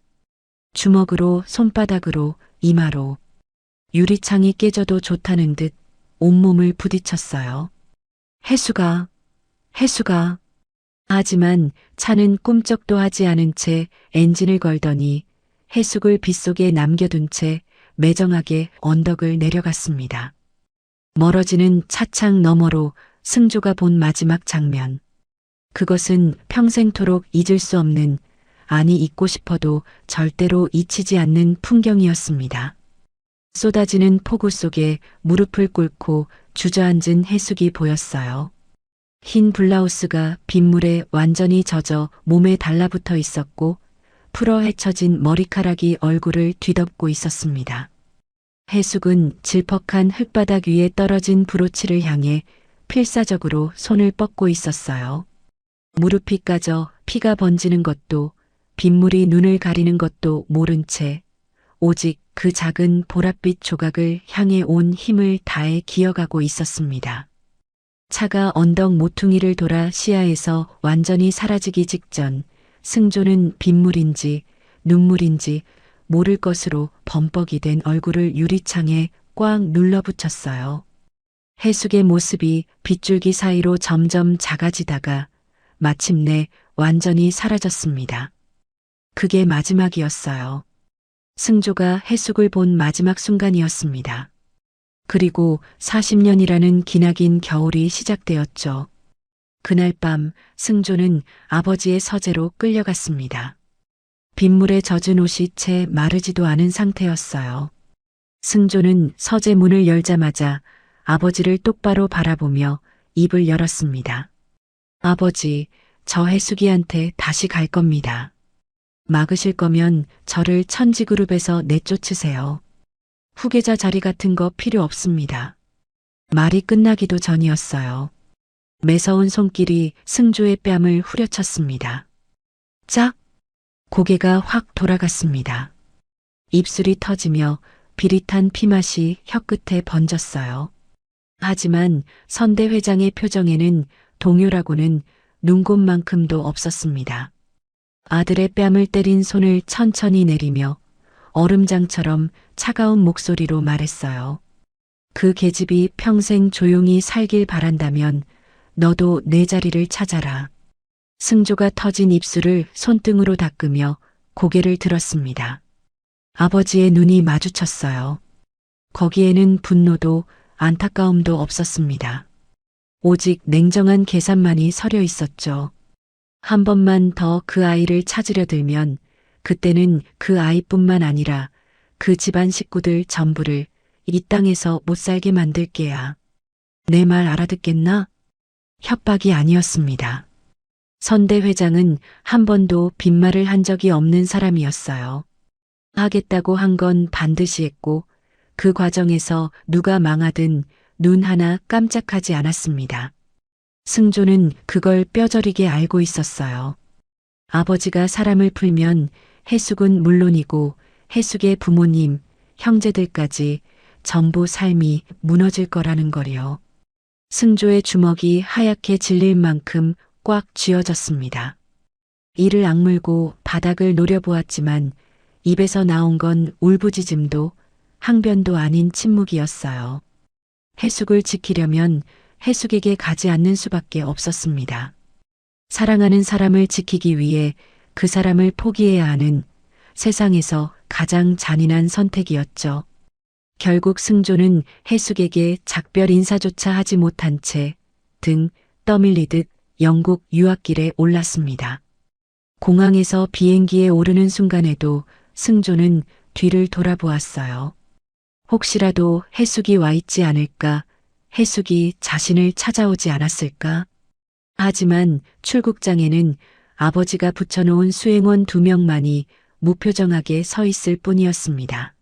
Speaker 2: 주먹으로 손바닥으로 이마로 유리창이 깨져도 좋다는 듯 온몸을 부딪혔어요. 해수가. 하지만 차는 꿈쩍도 하지 않은 채 엔진을 걸더니 해숙을 빗속에 남겨둔 채 매정하게 언덕을 내려갔습니다. 멀어지는 차창 너머로 승조가 본 마지막 장면. 그것은 평생토록 잊을 수 없는, 아니 잊고 싶어도 절대로 잊히지 않는 풍경이었습니다. 쏟아지는 폭우 속에 무릎을 꿇고 주저앉은 해숙이 보였어요. 흰 블라우스가 빗물에 완전히 젖어 몸에 달라붙어 있었고 풀어 헤쳐진 머리카락이 얼굴을 뒤덮고 있었습니다. 해숙은 질퍽한 흙바닥 위에 떨어진 브로치를 향해 필사적으로 손을 뻗고 있었어요. 무릎이 까져 피가 번지는 것도 빗물이 눈을 가리는 것도 모른 채 오직 그 작은 보랏빛 조각을 향해 온 힘을 다해 기어가고 있었습니다. 차가 언덕 모퉁이를 돌아 시야에서 완전히 사라지기 직전 승조는 빗물인지 눈물인지 모를 것으로 범벅이 된 얼굴을 유리창에 꽉 눌러붙였어요. 해숙의 모습이 빗줄기 사이로 점점 작아지다가 마침내 완전히 사라졌습니다. 그게 마지막이었어요. 승조가 해숙을 본 마지막 순간이었습니다. 그리고 40년이라는 기나긴 겨울이 시작되었죠. 그날 밤 승조는 아버지의 서재로 끌려갔습니다. 빗물에 젖은 옷이 채 마르지도 않은 상태였어요. 승조는 서재 문을 열자마자 아버지를 똑바로 바라보며 입을 열었습니다. 아버지, 저 해숙이한테 다시 갈 겁니다. 막으실 거면 저를 천지그룹에서 내쫓으세요. 후계자 자리 같은 거 필요 없습니다. 말이 끝나기도 전이었어요. 매서운 손길이 승조의 뺨을 후려쳤습니다. 짝! 고개가 확 돌아갔습니다. 입술이 터지며 비릿한 피맛이 혀끝에 번졌어요. 하지만 선대 회장의 표정에는 동요라고는 눈곱만큼도 없었습니다. 아들의 뺨을 때린 손을 천천히 내리며 얼음장처럼 차가운 목소리로 말했어요. 그 계집이 평생 조용히 살길 바란다면 너도 내 자리를 찾아라. 승조가 터진 입술을 손등으로 닦으며 고개를 들었습니다. 아버지의 눈이 마주쳤어요. 거기에는 분노도 안타까움도 없었습니다. 오직 냉정한 계산만이 서려 있었죠. 한 번만 더 그 아이를 찾으려 들면 그때는 그 아이뿐만 아니라 그 집안 식구들 전부를 이 땅에서 못 살게 만들게야. 내 말 알아듣겠나? 협박이 아니었습니다. 선대 회장은 한 번도 빈말을 한 적이 없는 사람이었어요. 하겠다고 한 건 반드시 했고 그 과정에서 누가 망하든 눈 하나 깜짝하지 않았습니다. 승조는 그걸 뼈저리게 알고 있었어요. 아버지가 사람을 풀면 해숙은 물론이고 해숙의 부모님, 형제들까지 전부 삶이 무너질 거라는 거리요. 승조의 주먹이 하얗게 질릴 만큼 꽉 쥐어졌습니다. 이를 악물고 바닥을 노려보았지만 입에서 나온 건 울부짖음도 항변도 아닌 침묵이었어요. 해숙을 지키려면 해숙에게 가지 않는 수밖에 없었습니다. 사랑하는 사람을 지키기 위해 그 사람을 포기해야 하는 세상에서 가장 잔인한 선택이었죠. 결국 승조는 해숙에게 작별 인사조차 하지 못한 채 등 떠밀리듯 영국 유학길에 올랐습니다. 공항에서 비행기에 오르는 순간에도 승조는 뒤를 돌아보았어요. 혹시라도 해숙이 와 있지 않을까, 해숙이 자신을 찾아오지 않았을까? 하지만 출국장에는 아버지가 붙여놓은 수행원 2명만이 무표정하게 서 있을 뿐이었습니다.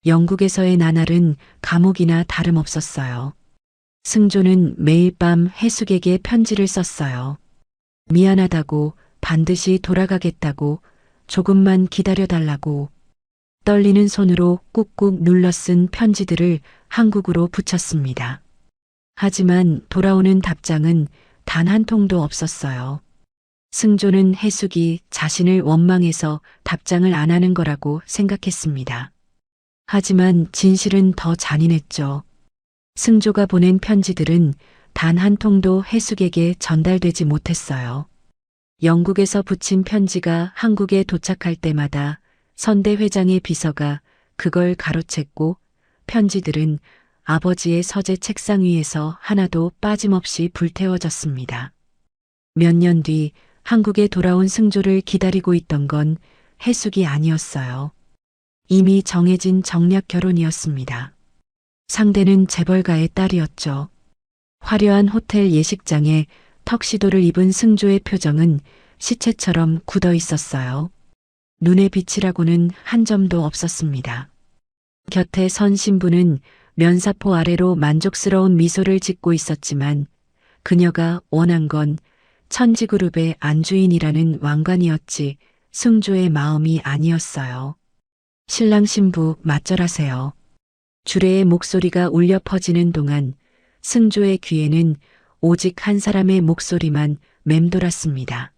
Speaker 2: 영국에서의 나날은 감옥이나 다름없었어요. 승조는 매일 밤 해숙에게 편지를 썼어요. 미안하다고, 반드시 돌아가겠다고, 조금만 기다려달라고. 떨리는 손으로 꾹꾹 눌러 쓴 편지들을 한국으로 붙였습니다. 하지만 돌아오는 답장은 단 한 통도 없었어요. 승조는 해숙이 자신을 원망해서 답장을 안 하는 거라고 생각했습니다. 하지만 진실은 더 잔인했죠. 승조가 보낸 편지들은 단 한 통도 해숙에게 전달되지 못했어요. 영국에서 붙인 편지가 한국에 도착할 때마다 선대 회장의 비서가 그걸 가로챘고 편지들은 아버지의 서재 책상 위에서 하나도 빠짐없이 불태워졌습니다. 몇 년 뒤 한국에 돌아온 승조를 기다리고 있던 건 해숙이 아니었어요. 이미 정해진 정략 결혼이었습니다. 상대는 재벌가의 딸이었죠. 화려한 호텔 예식장에 턱시도를 입은 승조의 표정은 시체처럼 굳어 있었어요. 눈에 빛이라고는 한 점도 없었습니다. 곁에 선 신부는 면사포 아래로 만족스러운 미소를 짓고 있었지만 그녀가 원한 건 천지그룹의 안주인이라는 왕관이었지 승조의 마음이 아니었어요. 신랑 신부 맞절하세요. 주례의 목소리가 울려 퍼지는 동안 승조의 귀에는 오직 한 사람의 목소리만 맴돌았습니다.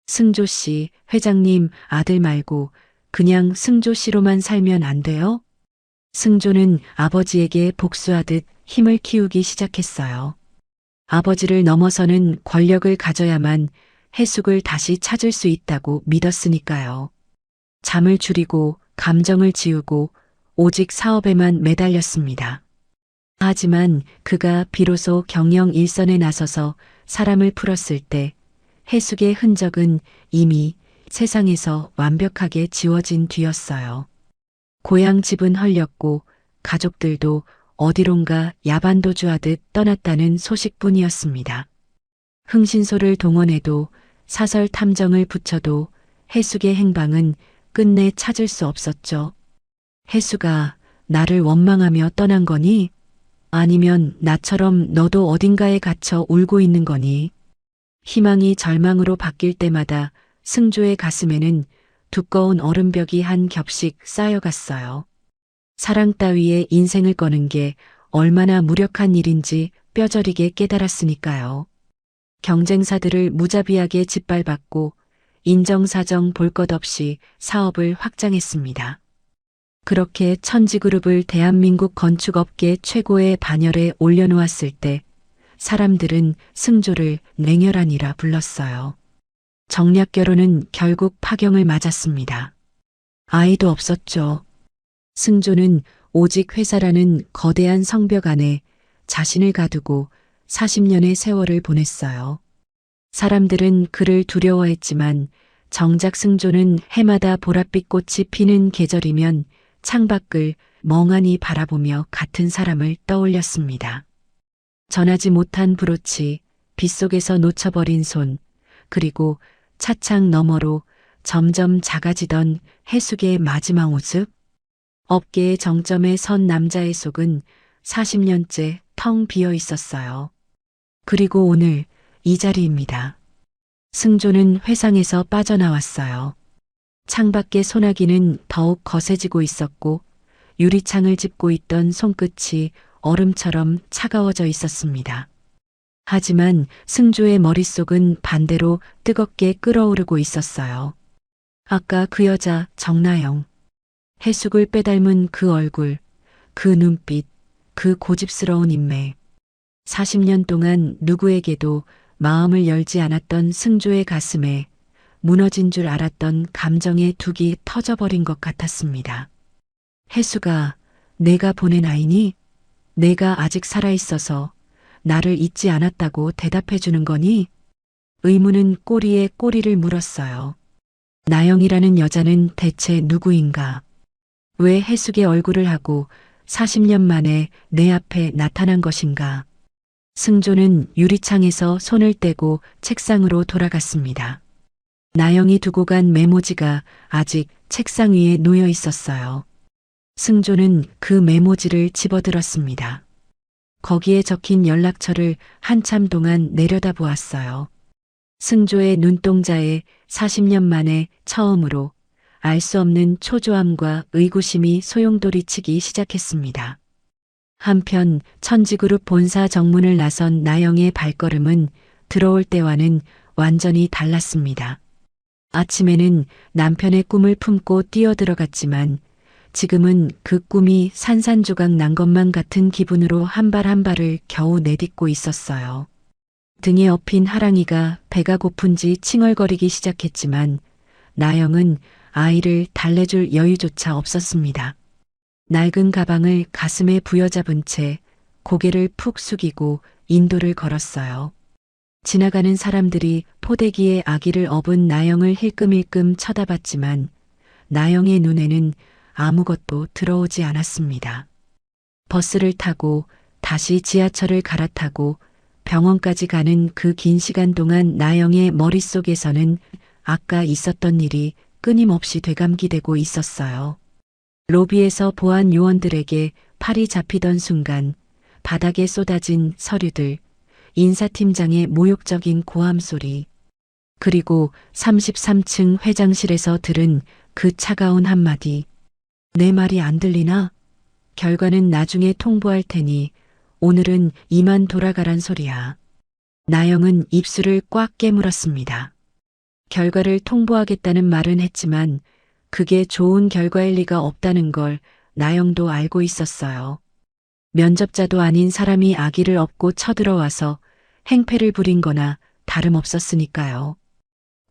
Speaker 2: 승조 씨, 회장님 아들 말고 그냥 승조 씨로만 살면 안 돼요? 승조는 아버지에게 복수하듯 힘을 키우기 시작했어요. 아버지를 넘어서는 권력을 가져야만 해숙을 다시 찾을 수 있다고 믿었으니까요. 잠을 줄이고 감정을 지우고 오직 사업에만 매달렸습니다. 하지만 그가 비로소 경영 일선에 나서서 사람을 풀었을 때 해숙의 흔적은 이미 세상에서 완벽하게 지워진 뒤였어요. 고향 집은 헐렸고 가족들도 어디론가 야반도주하듯 떠났다는 소식뿐이었습니다. 흥신소를 동원해도 사설 탐정을 붙여도 해숙의 행방은 끝내 찾을 수 없었죠. 해숙아, 나를 원망하며 떠난 거니? 아니면 나처럼 너도 어딘가에 갇혀 울고 있는 거니? 희망이 절망으로 바뀔 때마다 승조의 가슴에는 두꺼운 얼음벽이 한 겹씩 쌓여갔어요. 사랑 따위에 인생을 거는 게 얼마나 무력한 일인지 뼈저리게 깨달았으니까요. 경쟁사들을 무자비하게 짓밟았고 인정사정 볼 것 없이 사업을 확장했습니다. 그렇게 천지그룹을 대한민국 건축업계 최고의 반열에 올려놓았을 때 사람들은 승조를 냉혈한이라 불렀어요. 정략결혼은 결국 파경을 맞았습니다. 아이도 없었죠. 승조는 오직 회사라는 거대한 성벽 안에 자신을 가두고 40년의 세월을 보냈어요. 사람들은 그를 두려워했지만 정작 승조는 해마다 보랏빛 꽃이 피는 계절이면 창밖을 멍하니 바라보며 같은 사람을 떠올렸습니다. 전하지 못한 브로치, 빗속에서 놓쳐버린 손, 그리고 차창 너머로 점점 작아지던 해숙의 마지막 모습. 업계의 정점에 선 남자의 속은 40년째 텅 비어 있었어요. 그리고 오늘 이 자리입니다. 승조는 회상에서 빠져나왔어요. 창밖의 소나기는 더욱 거세지고 있었고 유리창을 짚고 있던 손끝이 얼음처럼 차가워져 있었습니다. 하지만 승조의 머릿속은 반대로 뜨겁게 끓어오르고 있었어요. 아까 그 여자 정나영. 해숙을 빼닮은 그 얼굴, 그 눈빛, 그 고집스러운 인매. 40년 동안 누구에게도 마음을 열지 않았던 승조의 가슴에 무너진 줄 알았던 감정의 둑이 터져버린 것 같았습니다. 해숙아, 내가 보낸 아이니? 내가 아직 살아있어서 나를 잊지 않았다고 대답해 주는 거니? 의문은 꼬리에 꼬리를 물었어요. 나영이라는 여자는 대체 누구인가? 왜 해숙의 얼굴을 하고 40년 만에 내 앞에 나타난 것인가? 승조는 유리창에서 손을 떼고 책상으로 돌아갔습니다. 나영이 두고 간 메모지가 아직 책상 위에 놓여 있었어요. 승조는 그 메모지를 집어들었습니다. 거기에 적힌 연락처를 한참 동안 내려다보았어요. 승조의 눈동자에 40년 만에 처음으로 알 수 없는 초조함과 의구심이 소용돌이치기 시작했습니다. 한편 천지그룹 본사 정문을 나선 나영의 발걸음은 들어올 때와는 완전히 달랐습니다. 아침에는 남편의 꿈을 품고 뛰어들어갔지만 지금은 그 꿈이 산산조각 난 것만 같은 기분으로 한 발 한 발을 겨우 내딛고 있었어요. 등에 업힌 하랑이가 배가 고픈지 칭얼거리기 시작했지만 나영은 아이를 달래줄 여유조차 없었습니다. 낡은 가방을 가슴에 부여잡은 채 고개를 푹 숙이고 인도를 걸었어요. 지나가는 사람들이 포대기에 아기를 업은 나영을 힐끔힐끔 쳐다봤지만 나영의 눈에는 아무것도 들어오지 않았습니다. 버스를 타고 다시 지하철을 갈아타고 병원까지 가는 그 긴 시간 동안 나영의 머릿속에서는 아까 있었던 일이 끊임없이 되감기되고 있었어요. 로비에서 보안 요원들에게 팔이 잡히던 순간 바닥에 쏟아진 서류들, 인사팀장의 모욕적인 고함 소리, 그리고 33층 회장실에서 들은 그 차가운 한마디. 내 말이 안 들리나? 결과는 나중에 통보할 테니 오늘은 이만 돌아가란 소리야. 나영은 입술을 꽉 깨물었습니다. 결과를 통보하겠다는 말은 했지만 그게 좋은 결과일 리가 없다는 걸 나영도 알고 있었어요. 면접자도 아닌 사람이 아기를 업고 쳐들어와서 행패를 부린 거나 다름없었으니까요.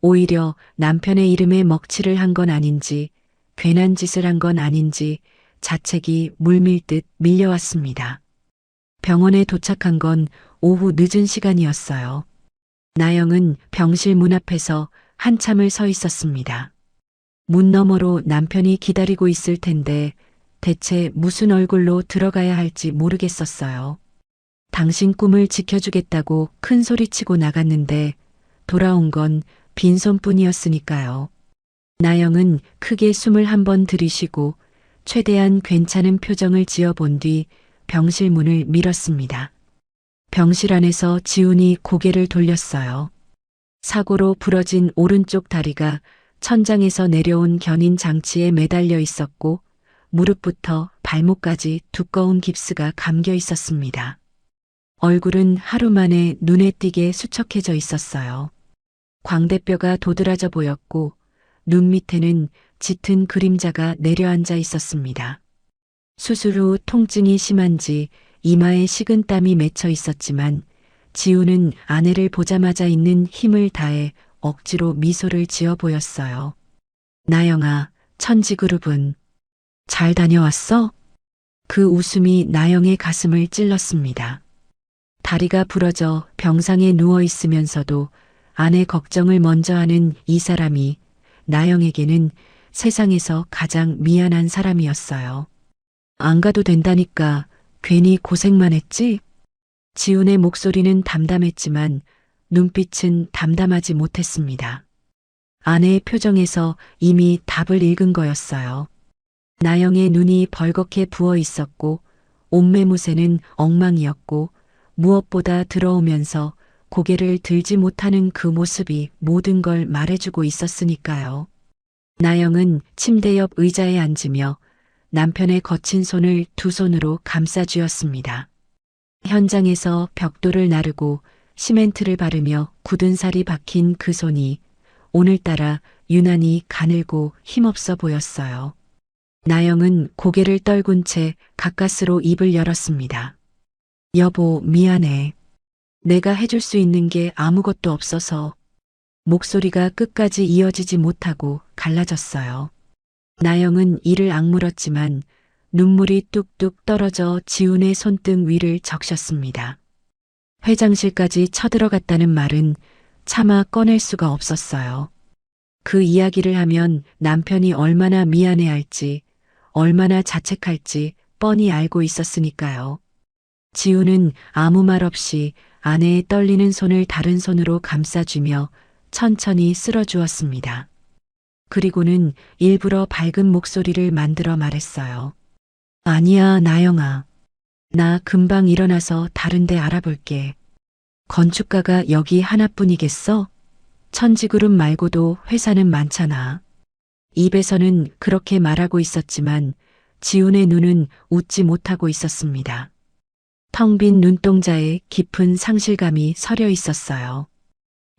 Speaker 2: 오히려 남편의 이름에 먹칠을 한 건 아닌지 괜한 짓을 한 건 아닌지 자책이 물밀듯 밀려왔습니다. 병원에 도착한 건 오후 늦은 시간이었어요. 나영은 병실 문 앞에서 한참을 서 있었습니다. 문 너머로 남편이 기다리고 있을 텐데 대체 무슨 얼굴로 들어가야 할지 모르겠었어요. 당신 꿈을 지켜주겠다고 큰 소리치고 나갔는데 돌아온 건 빈손뿐이었으니까요. 나영은 크게 숨을 한번 들이쉬고 최대한 괜찮은 표정을 지어본 뒤 병실 문을 밀었습니다. 병실 안에서 지훈이 고개를 돌렸어요. 사고로 부러진 오른쪽 다리가 천장에서 내려온 견인 장치에 매달려 있었고 무릎부터 발목까지 두꺼운 깁스가 감겨 있었습니다. 얼굴은 하루 만에 눈에 띄게 수척해져 있었어요. 광대뼈가 도드라져 보였고 눈 밑에는 짙은 그림자가 내려앉아 있었습니다. 수술 후 통증이 심한지 이마에 식은땀이 맺혀 있었지만 지우는 아내를 보자마자 있는 힘을 다해 억지로 미소를 지어 보였어요. 나영아, 천지그룹은 잘 다녀왔어? 그 웃음이 나영의 가슴을 찔렀습니다. 다리가 부러져 병상에 누워 있으면서도 아내 걱정을 먼저 하는 이 사람이 나영에게는 세상에서 가장 미안한 사람이었어요. 안 가도 된다니까 괜히 고생만 했지? 지훈의 목소리는 담담했지만 눈빛은 담담하지 못했습니다. 아내의 표정에서 이미 답을 읽은 거였어요. 나영의 눈이 벌겋게 부어 있었고 옷매무새는 엉망이었고 무엇보다 들어오면서 고개를 들지 못하는 그 모습이 모든 걸 말해주고 있었으니까요. 나영은 침대 옆 의자에 앉으며 남편의 거친 손을 두 손으로 감싸 쥐었습니다. 현장에서 벽돌을 나르고 시멘트를 바르며 굳은 살이 박힌 그 손이 오늘따라 유난히 가늘고 힘없어 보였어요. 나영은 고개를 떨군 채 가까스로 입을 열었습니다. 여보, 미안해. 내가 해줄 수 있는 게 아무것도 없어서. 목소리가 끝까지 이어지지 못하고 갈라졌어요. 나영은 이를 악물었지만 눈물이 뚝뚝 떨어져 지훈의 손등 위를 적셨습니다. 회장실까지 쳐들어갔다는 말은 차마 꺼낼 수가 없었어요. 그 이야기를 하면 남편이 얼마나 미안해할지, 얼마나 자책할지 뻔히 알고 있었으니까요. 지우는 아무 말 없이 아내의 떨리는 손을 다른 손으로 감싸주며 천천히 쓸어주었습니다. 그리고는 일부러 밝은 목소리를 만들어 말했어요. 아니야, 나영아. 나 금방 일어나서 다른 데 알아볼게. 건축가가 여기 하나뿐이겠어? 천지그룹 말고도 회사는 많잖아. 입에서는 그렇게 말하고 있었지만 지훈의 눈은 웃지 못하고 있었습니다. 텅 빈 눈동자에 깊은 상실감이 서려 있었어요.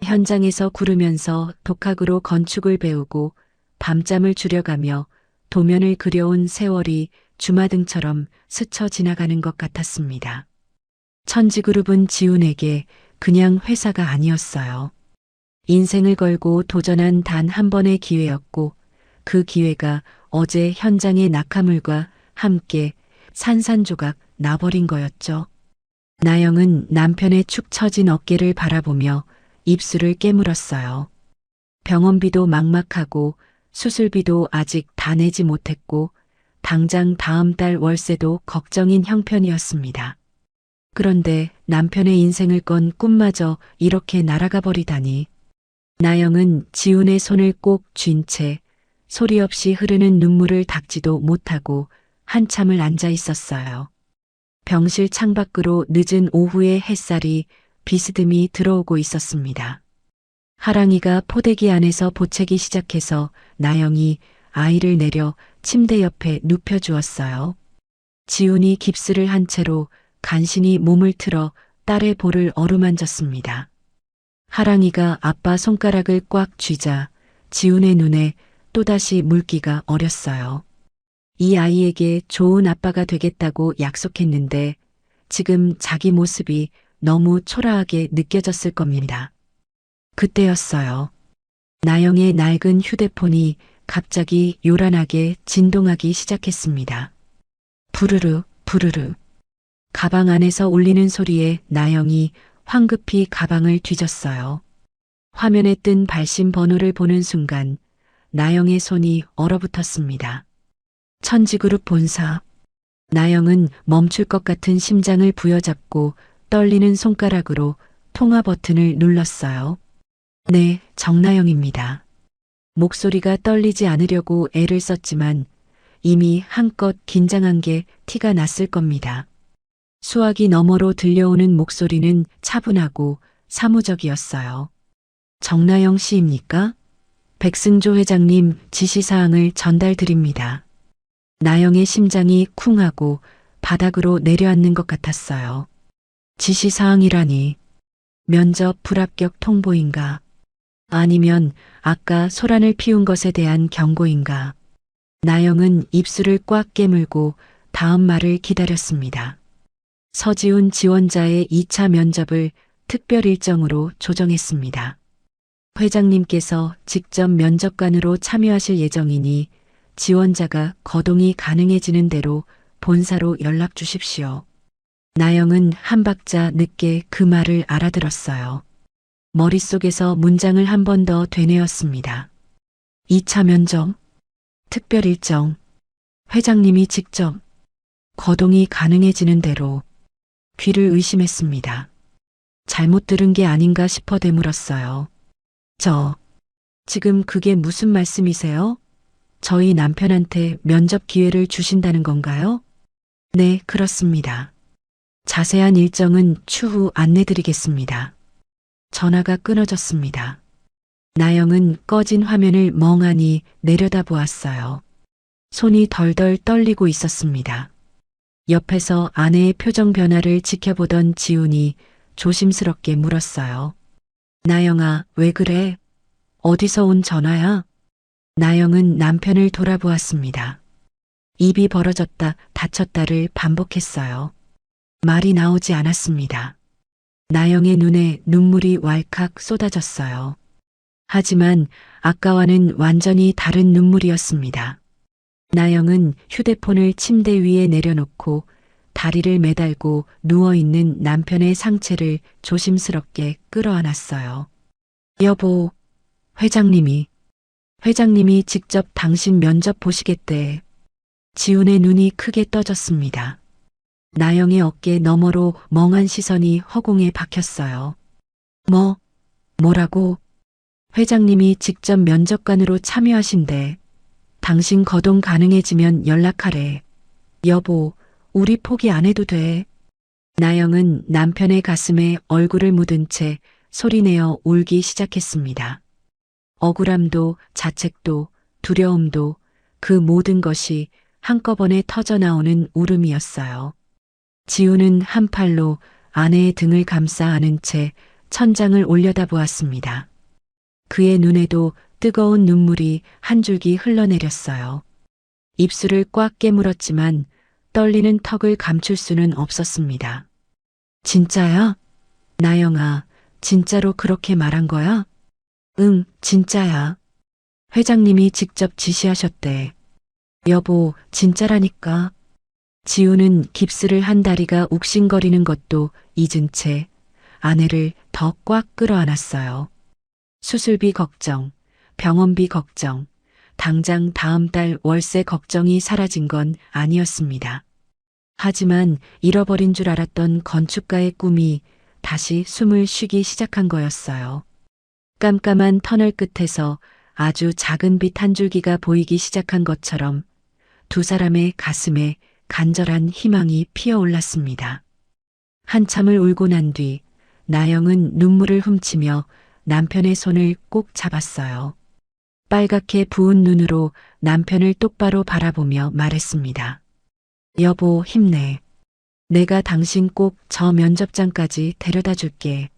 Speaker 2: 현장에서 구르면서 독학으로 건축을 배우고 밤잠을 줄여가며 도면을 그려온 세월이 주마등처럼 스쳐 지나가는 것 같았습니다. 천지그룹은 지훈에게 그냥 회사가 아니었어요. 인생을 걸고 도전한 단 한 번의 기회였고 그 기회가 어제 현장의 낙하물과 함께 산산조각 나버린 거였죠. 나영은 남편의 축 처진 어깨를 바라보며 입술을 깨물었어요. 병원비도 막막하고 수술비도 아직 다 내지 못했고 당장 다음 달 월세도 걱정인 형편이었습니다. 그런데 남편의 인생을 건 꿈마저 이렇게 날아가 버리다니. 나영은 지훈의 손을 꼭 쥔 채 소리 없이 흐르는 눈물을 닦지도 못하고 한참을 앉아 있었어요. 병실 창밖으로 늦은 오후의 햇살이 비스듬히 들어오고 있었습니다. 하랑이가 포대기 안에서 보채기 시작해서 나영이 아이를 내려 침대 옆에 눕혀주었어요. 지훈이 깁스를 한 채로 간신히 몸을 틀어 딸의 볼을 어루만졌습니다. 하랑이가 아빠 손가락을 꽉 쥐자 지훈의 눈에 또다시 물기가 어렸어요. 이 아이에게 좋은 아빠가 되겠다고 약속했는데 지금 자기 모습이 너무 초라하게 느껴졌을 겁니다. 그때였어요. 나영의 낡은 휴대폰이 갑자기 요란하게 진동하기 시작했습니다. 부르르 부르르. 가방 안에서 울리는 소리에 나영이 황급히 가방을 뒤졌어요. 화면에 뜬 발신 번호를 보는 순간 나영의 손이 얼어붙었습니다. 천지그룹 본사. 나영은 멈출 것 같은 심장을 부여잡고 떨리는 손가락으로 통화 버튼을 눌렀어요. 네, 정나영입니다. 목소리가 떨리지 않으려고 애를 썼지만 이미 한껏 긴장한 게 티가 났을 겁니다. 수화기 너머로 들려오는 목소리는 차분하고 사무적이었어요. 정나영 씨입니까? 백승조 회장님 지시사항을 전달드립니다. 나영의 심장이 쿵하고 바닥으로 내려앉는 것 같았어요. 지시사항이라니. 면접 불합격 통보인가? 아니면 아까 소란을 피운 것에 대한 경고인가? 나영은 입술을 꽉 깨물고 다음 말을 기다렸습니다. 서지훈 지원자의 2차 면접을 특별 일정으로 조정했습니다. 회장님께서 직접 면접관으로 참여하실 예정이니 지원자가 거동이 가능해지는 대로 본사로 연락 주십시오. 나영은 한 박자 늦게 그 말을 알아들었어요. 머릿속에서 문장을 한 번 더 되뇌었습니다. 2차 면접, 특별 일정, 회장님이 직접 거동이 가능해지는 대로. 귀를 의심했습니다. 잘못 들은 게 아닌가 싶어 되물었어요. 지금 그게 무슨 말씀이세요? 저희 남편한테 면접 기회를 주신다는 건가요? 네, 그렇습니다. 자세한 일정은 추후 안내드리겠습니다. 전화가 끊어졌습니다. 나영은 꺼진 화면을 멍하니 내려다보았어요. 손이 덜덜 떨리고 있었습니다. 옆에서 아내의 표정 변화를 지켜보던 지훈이 조심스럽게 물었어요. 나영아, 왜 그래? 어디서 온 전화야? 나영은 남편을 돌아보았습니다. 입이 벌어졌다 닫혔다를 반복했어요. 말이 나오지 않았습니다. 나영의 눈에 눈물이 왈칵 쏟아졌어요. 하지만 아까와는 완전히 다른 눈물이었습니다. 나영은 휴대폰을 침대 위에 내려놓고 다리를 매달고 누워있는 남편의 상체를 조심스럽게 끌어안았어요. 여보, 회장님이 직접 당신 면접 보시겠대. 지훈의 눈이 크게 떠졌습니다. 나영의 어깨 너머로 멍한 시선이 허공에 박혔어요. 뭐라고? 회장님이 직접 면접관으로 참여하신대. 당신 거동 가능해지면 연락하래. 여보, 우리 포기 안 해도 돼. 나영은 남편의 가슴에 얼굴을 묻은 채 소리내어 울기 시작했습니다. 억울함도 자책도 두려움도 그 모든 것이 한꺼번에 터져나오는 울음이었어요. 지우는 한 팔로 아내의 등을 감싸 안은 채 천장을 올려다보았습니다. 그의 눈에도 뜨거운 눈물이 한 줄기 흘러내렸어요. 입술을 꽉 깨물었지만 떨리는 턱을 감출 수는 없었습니다. 진짜야? 나영아, 진짜로 그렇게 말한 거야? 응, 진짜야. 회장님이 직접 지시하셨대. 여보, 진짜라니까. 지우는 깁스를 한 다리가 욱신거리는 것도 잊은 채 아내를 더 꽉 끌어안았어요. 수술비 걱정, 병원비 걱정, 당장 다음 달 월세 걱정이 사라진 건 아니었습니다. 하지만 잃어버린 줄 알았던 건축가의 꿈이 다시 숨을 쉬기 시작한 거였어요. 깜깜한 터널 끝에서 아주 작은 빛 한 줄기가 보이기 시작한 것처럼 두 사람의 가슴에 간절한 희망이 피어올랐습니다. 한참을 울고 난 뒤 나영은 눈물을 훔치며 남편의 손을 꼭 잡았어요. 빨갛게 부은 눈으로 남편을 똑바로 바라보며 말했습니다. 여보, 힘내. 내가 당신 꼭 저 면접장까지 데려다 줄게.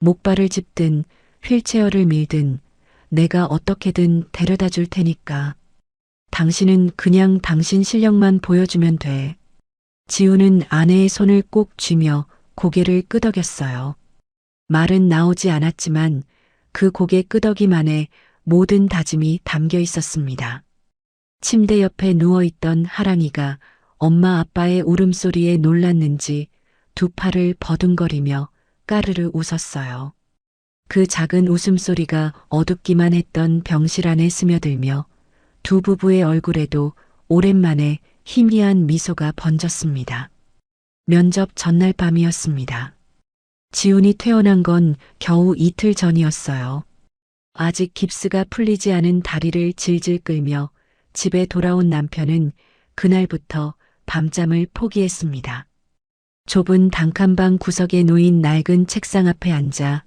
Speaker 2: 목발을 짚든 휠체어를 밀든 내가 어떻게든 데려다 줄 테니까. 당신은 그냥 당신 실력만 보여주면 돼. 지우는 아내의 손을 꼭 쥐며 고개를 끄덕였어요. 말은 나오지 않았지만 그 고개 끄덕임안에 모든 다짐이 담겨 있었습니다. 침대 옆에 누워있던 하랑이가 엄마 아빠의 울음소리에 놀랐는지 두 팔을 버둥거리며 까르르 웃었어요. 그 작은 웃음소리가 어둡기만 했던 병실 안에 스며들며 두 부부의 얼굴에도 오랜만에 희미한 미소가 번졌습니다. 면접 전날 밤이었습니다. 지훈이 퇴원한 건 겨우 이틀 전이었어요. 아직 깁스가 풀리지 않은 다리를 질질 끌며 집에 돌아온 남편은 그날부터 밤잠을 포기했습니다. 좁은 단칸방 구석에 놓인 낡은 책상 앞에 앉아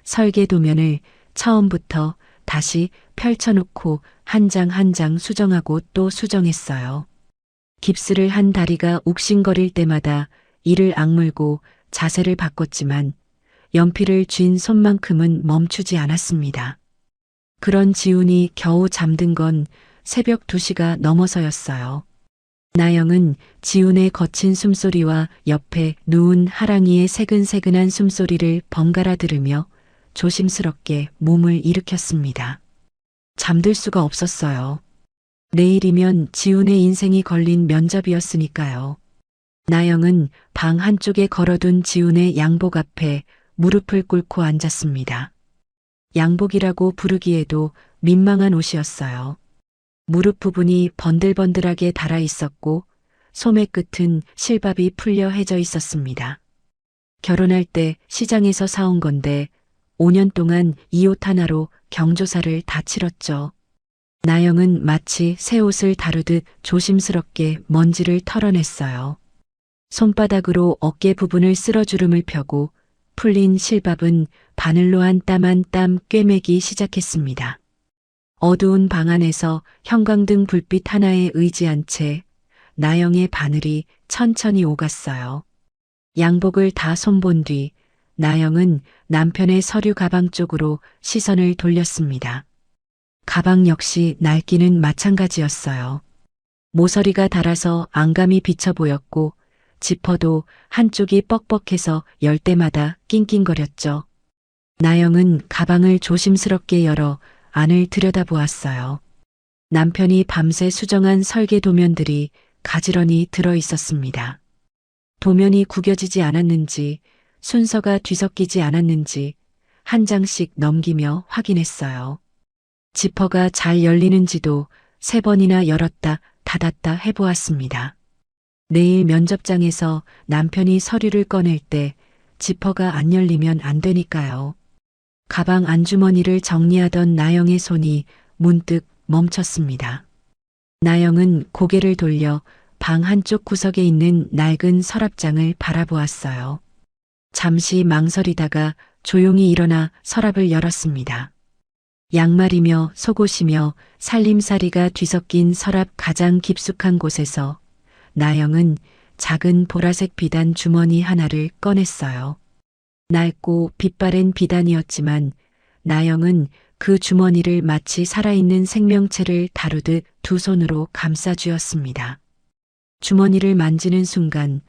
Speaker 2: 설계 도면을 처음부터 다시 펼쳐놓고 한 장 한 장 수정하고 또 수정했어요. 깁스를 한 다리가 욱신거릴 때마다 이를 악물고 자세를 바꿨지만 연필을 쥔 손만큼은 멈추지 않았습니다. 그런 지훈이 겨우 잠든 건 새벽 2시가 넘어서였어요. 나영은 지훈의 거친 숨소리와 옆에 누운 하랑이의 새근새근한 숨소리를 번갈아 들으며 조심스럽게 몸을 일으켰습니다. 잠들 수가 없었어요. 내일이면 지훈의 인생이 걸린 면접이었으니까요. 나영은 방 한쪽에 걸어둔 지훈의 양복 앞에 무릎을 꿇고 앉았습니다. 양복이라고 부르기에도 민망한 옷이었어요. 무릎 부분이 번들번들하게 달아 있었고 소매 끝은 실밥이 풀려 해져 있었습니다. 결혼할 때 시장에서 사온 건데 5년 동안 이 옷 하나로 경조사를 다 치렀죠. 나영은 마치 새 옷을 다루듯 조심스럽게 먼지를 털어냈어요. 손바닥으로 어깨 부분을 쓸어주름을 펴고 풀린 실밥은 바늘로 한 땀 한 땀 꿰매기 시작했습니다. 어두운 방 안에서 형광등 불빛 하나에 의지한 채 나영의 바늘이 천천히 오갔어요. 양복을 다 손본 뒤 나영은 남편의 서류 가방 쪽으로 시선을 돌렸습니다. 가방 역시 낡기는 마찬가지였어요. 모서리가 닳아서 안감이 비쳐 보였고 지퍼도 한쪽이 뻑뻑해서 열 때마다 낑낑거렸죠. 나영은 가방을 조심스럽게 열어 안을 들여다보았어요. 남편이 밤새 수정한 설계 도면들이 가지런히 들어 있었습니다. 도면이 구겨지지 않았는지, 순서가 뒤섞이지 않았는지, 한 장씩 넘기며 확인했어요. 지퍼가 잘 열리는지도 3번이나 열었다 닫았다 해보았습니다. 내일 면접장에서 남편이 서류를 꺼낼 때 지퍼가 안 열리면 안 되니까요. 가방 안주머니를 정리하던 나영의 손이 문득 멈췄습니다. 나영은 고개를 돌려 방 한쪽 구석에 있는 낡은 서랍장을 바라보았어요. 잠시 망설이다가 조용히 일어나 서랍을 열었습니다. 양말이며 속옷이며 살림살이가 뒤섞인 서랍 가장 깊숙한 곳에서 나영은 작은 보라색 비단 주머니 하나를 꺼냈어요. 낡고 빛바랜 비단이었지만 나영은 그 주머니를 마치 살아있는 생명체를 다루듯 두 손으로 감싸쥐었습니다. 주머니를 만지는 순간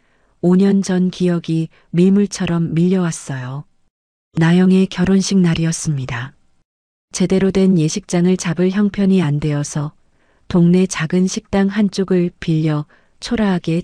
Speaker 2: 5년 전 기억이 밀물처럼 밀려왔어요. 나영의 결혼식 날이었습니다. 제대로 된 예식장을 잡을 형편이 안 되어서 동네 작은 식당 한쪽을 빌려 초라하게